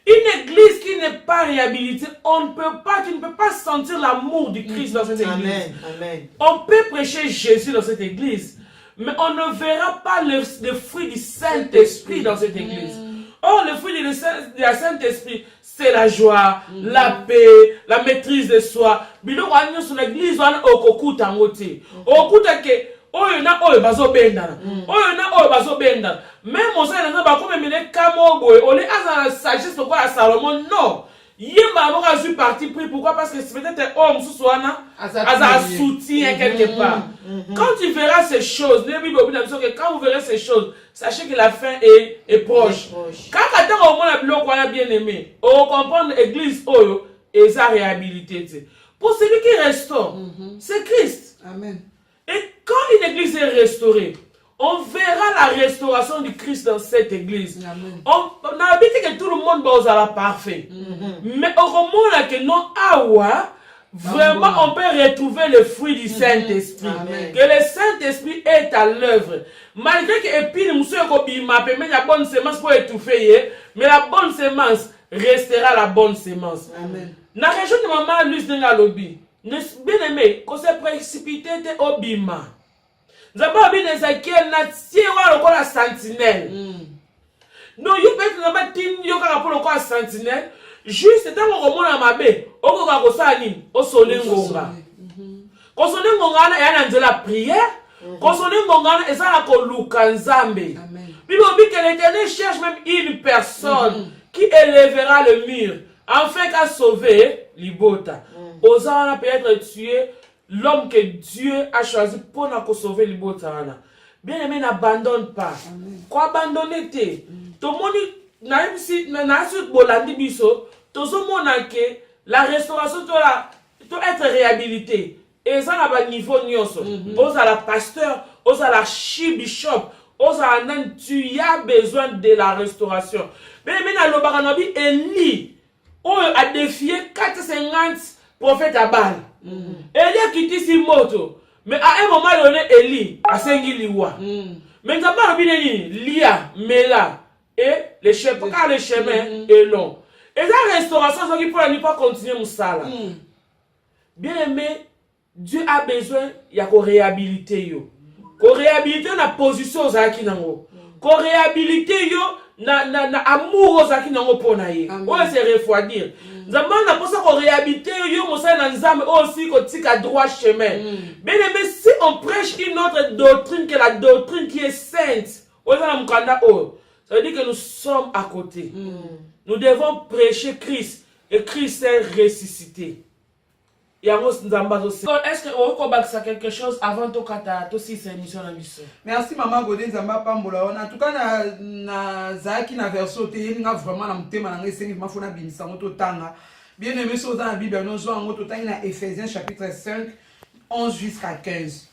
Une église qui n'est pas réhabilitée, tu ne peux pas sentir l'amour du Christ dans cette église. Amen. On peut prêcher Jésus dans cette église, mais on ne verra pas le fruit du Saint-Esprit dans cette église. Or, le fruit de la Saint-Esprit, c'est la joie, la paix, la maîtrise de soi. Bilo kwa nyo sur l'église, on a okuta ngote. Okuta ke, oyo na oyo bazo bendana. Oyo na oyo bazo bendana. Même on sait dans ba comme mene kamo boy, on est à la sagesse pourquoi à Salomon non. Yemba a su parti pris pourquoi parce que c'est peut-être homme sous soana à soutien quelque part. Quand tu verras ces choses, quand vous verrez ces choses, sachez que la fin est proche. Quand attends au moins la bloc on a bien aimé, on comprend l'église oyo et sa réhabilité. Pour celui qui restaure, c'est Christ. Amen. Et quand une église est restaurée, on verra la restauration du Christ dans cette église. On a habité que tout le monde va la parfait. Mais au moment que non, vraiment on peut retrouver le fruit du Saint-Esprit. Que le Saint-Esprit est à l'œuvre. Malgré que épine, monsieur Kobima peut mettre la bonne semence pour étouffer, mais la bonne semence restera la bonne semence. Amen. Dans la région de maman, Luce de Nalobi, bien aimé, qu'on s'est précipité au Bima. Nous avons bien Ezekiel na tiwa loko la sentinelle. Non, you peut na tin yo ka pour loko la sentinelle. Juste tant qu'on mona mabe, oko ka kosani, o sole ngonga. Ko sole ngonga na ya na la prière, ko sole ngonga na esa la ko luka nzambe. Bible dit que l'Éternel cherche même une personne qui élèvera le mur afin qu'à sauver Libota. Osana peut être tué l'homme que Dieu a choisi pour nous sauver les botana. Bien aimé, n'abandonne pas. Quoi abandonner t'es? Tout le monde, n'a pas bolandi biso. Tout le monde a que la restauration doit être réhabilitée. Et ça n'a pas niveau nyoso. Osa la pasteur, osa la bishop, osa la tu as besoin de la restauration. Bien aimé, n'a l'obaranabi Eli, a défié 450 prophètes à Baal. Eli a quitté si moto. Mais à un moment donné, Eli a sengi liwa. Mais quand on a Lia, Mela et les chemins, car le chemin est long. Et la restauration, c'est pour ne pas continuer mon sala. Bien aimé, Dieu a besoin, il y a qu'on réhabiliter yo. Qu'on réhabiliter la position aux aki nango. Qu'on réhabiliter yo na amour aux aki nango ponaye. Ouais, c'est refroidir. Zaman n'a pas ça qu'on réhabiliter yo mosa na nzame aussi qu'on tique à droit chemin. Bien aimé, si on prêche une autre doctrine que la doctrine qui est sainte, ça veut dire que nous sommes à côté. Nous devons prêcher Christ et Christ est ressuscité. Est-ce que on va quelque chose avant de aussi cette émission à mission? Merci maman Godin Zamba Pambola. En tout cas na zaki na verso te nga vraiment na mutema na ngesengi mafuna binisa moto tanga. Bien aimé so dans la Bible nous zo ngoto tanga na Ephésiens chapitre 5 11 jusqu'à 15.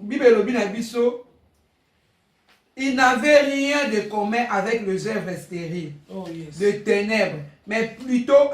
Bible lobi na biso il n'avait rien de commun avec les œuvres stériles de ténèbres, mais plutôt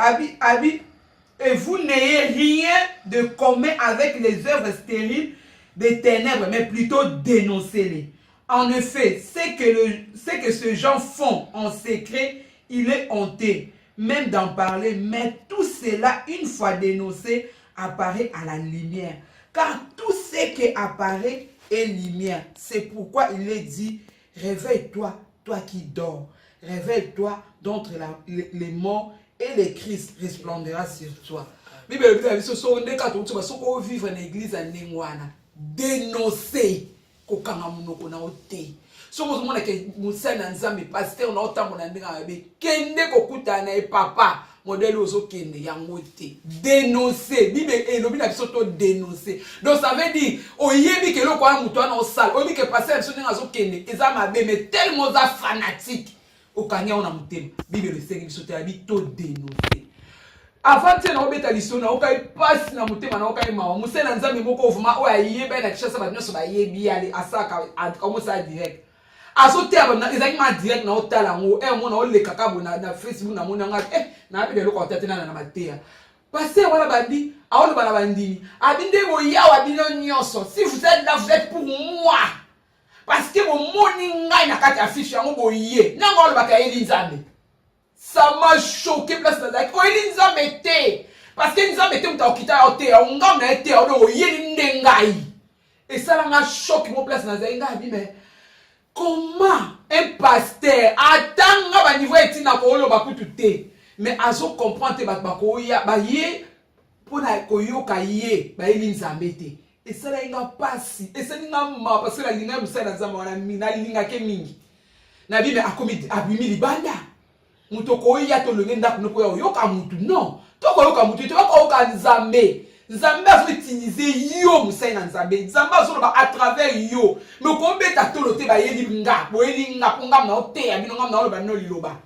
et vous n'ayez rien de commun avec les œuvres stériles des ténèbres, mais plutôt dénoncez-les. En effet, ce que ces gens font en secret, il est honteux, même d'en parler, mais tout cela, une fois dénoncé, apparaît à la lumière. Car tout ce qui apparaît est lumière. C'est pourquoi il est dit, réveille-toi, toi qui dors. Réveille-toi d'entre les morts et le Christ resplendira sur toi. Bible dit que so ndeka to tsuba soko vivre na église à Ningwana dénoncer kokanga munoko na ote. So mozomona ke musana nzambe pasteur na otamona ndinga be kende kokutana e papa modèle ozokende yango te. Dénoncer Bible elobi na biso to dénoncer. Donc ça veut dire oyebi ke loko ya mutu na osala oyebi ke pasteur biso ndinga azokende eza mabe mais tellement za fanatique okanya ona mutema. Bible le sengi biso te abi to dénoncer. Avant que nous mettions na okai passe na mutema na okai mawa musena nzambe moko vuma o ayeba na kishasa ba nyoso ba yebi ali asaka comme ça direct azote abana ezaki ma direct na otala ngo mona o le kakabo na Facebook na mona nga na bi lelo ko tatena na matea passé wala bandi aolo bana bandini abinde bo yawa bino nyoso si vous êtes là vous êtes pour moi parce que mon moni ngai na kati affiche yango boye nango lo bakayeli nzambe. Ça m'a choqué place de like. Oh il nous a metté parce que nous a metté muta okita ote on ngam na ete o yeli ndengai. Et ça m'a choqué mon place na zainga bi mais comment un pasteur atanga ba niveau etina ko loba kutu te mais azo comprendre ba ko ya ba ye pona ko yoka ye ba eli nzambe te esala inga pasi esala inga ma parce que la linga musala nzambe wana mina linga ke mingi na bible akomi abimi libanda muto ko ya to longe ndako no ko yoka mutu non to ko yoka mutu to ko yoka nzambe nzambe azo utiliser yo musala na nzambe nzambe azo ba à travers yo mais ko beta to lote ba yeli nga bo yeli nga ponga na ote ya bino nga na ba no liloba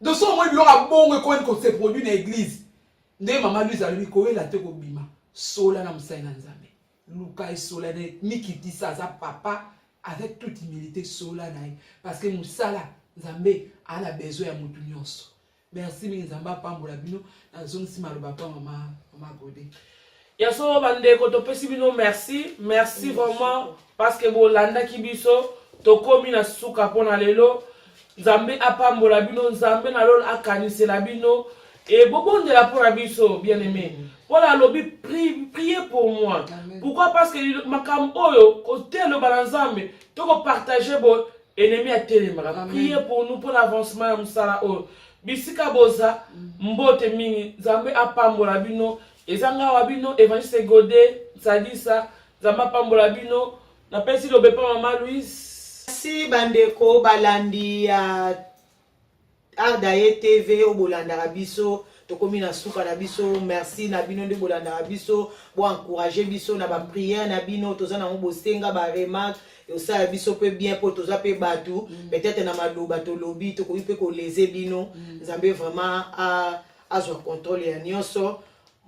de so mo bilonga bongo ko se produit na église nde mama Louise ali ko ela te ko bima sola na musala na nzambe luka et sola ne mikiti ça papa avec toute humilité sola na parce que musala nzambe a besoin ya mutu nyonso. Merci mingi nzamba pambola bino na zone si maloba pa mama Godé. Ya so bande ko to pesi bino merci vraiment parce que bolanda ki biso to komi na suka pona lelo nzambe apambola bino nzambe na lolo akanisela bino et bobonde la pona biso bien aimé. Voilà lobby priez pour moi. Amen. Pourquoi? Parce que makam oyo côté le balanzambe to ko partager bo ennemi à téléma. Priez pour nous pour l'avancement ya musala oyo. Bisika boza mbote mingi nzambe apambola bino ezanga wa bino Evangeliste Godé Sadisa nzamba pambola bino na pesi lobe pa mama Louise. Si bandeko balandi ya Ardaye TV o bolanda biso tokomi na suka na biso merci na bino nde bolanda biso bo encourager biso na ba prière na bino toza na bosenga ba remarque et ça biso peut bien pour toza pe batu peut-être na maloba to lobby to ko pe ko leser bino nzambe vraiment a zo contrôle ya nyonso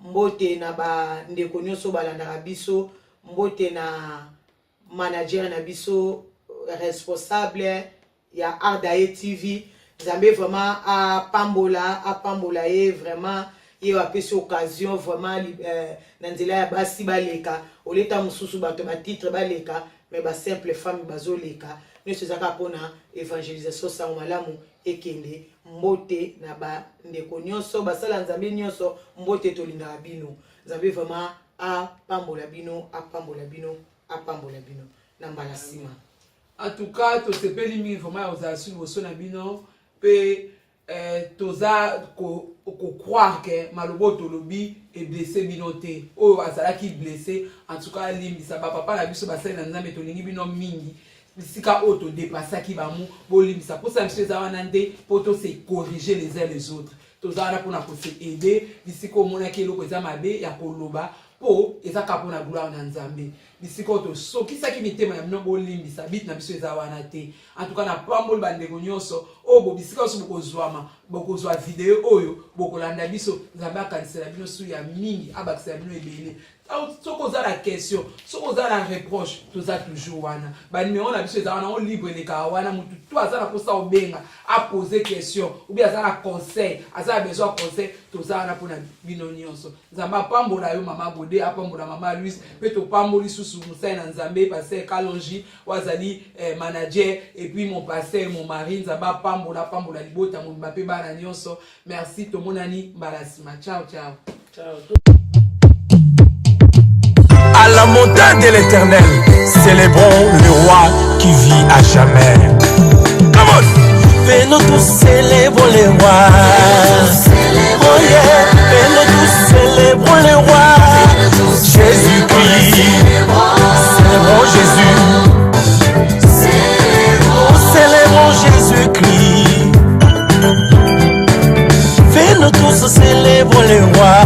mbote na ba ndeko nyonso balanda biso mbote na manager na biso responsable ya Ardaye TV nzambe vraiment a pambola ye vraiment ye wa pesi occasion vraiment na nzela ya basi baleka oleta mususu bato ba titre baleka mais ba simple femme bazoleka nous sezaka pona évangélisation sa malamu ekende mbote na ba ndeko nyonso basala nzambe nyonso mbote tolinga bino nzambe vraiment a pambola bino na mbala sima. En tout cas to sepeli mi vraiment aux assurer boso na bino pe toza ko croire que malobo tolobi est blessé binoté o azala ki blessé en tout cas limbi sa papa na biso basali na nzambe tolingi bino mingi bisika auto dépasser ki ba mu bolimbi sa pour ça monsieur za wana nde pour to se corriger les uns les autres toza na pona ko se aider bisiko mona ki eloko za mabe ya koloba po ezaka pona gloire na nzambe bisiko to sokisa ki mitema ya mnobo limbi sa bit na biso eza wana te en tout cas na pambol bandeko nyonso o bo bisika so bokozwa video oyo bokolanda biso nzambe akanisela bino su ya mingi abakisela bino ebele soko za la question soko za la reproche toza toujours wana ba numéro na biso eza wana on libre le ka wana mutu to azala posa obenga a poser question ou bien azala conseil azala besoin conseil toza wana pona bino nyonso nzambe apambola yo mama Godé apambola mama Louise pe to pamboli susu musai na nzambe pasteur Kalonji wazali manager et puis mon pasteur mon mari nzambe apambola libota mo mbape bana nyonso merci to monani mbalasima ciao. À la montagne de l'Éternel, célébrons le roi qui vit à jamais. Come on! Venons tous célébrons le roi. Oh yeah, venons tous célébrons le roi. Jésus-Christ, célébrons Jésus. Célébrons Jésus-Christ. Venons tous célébrons le roi.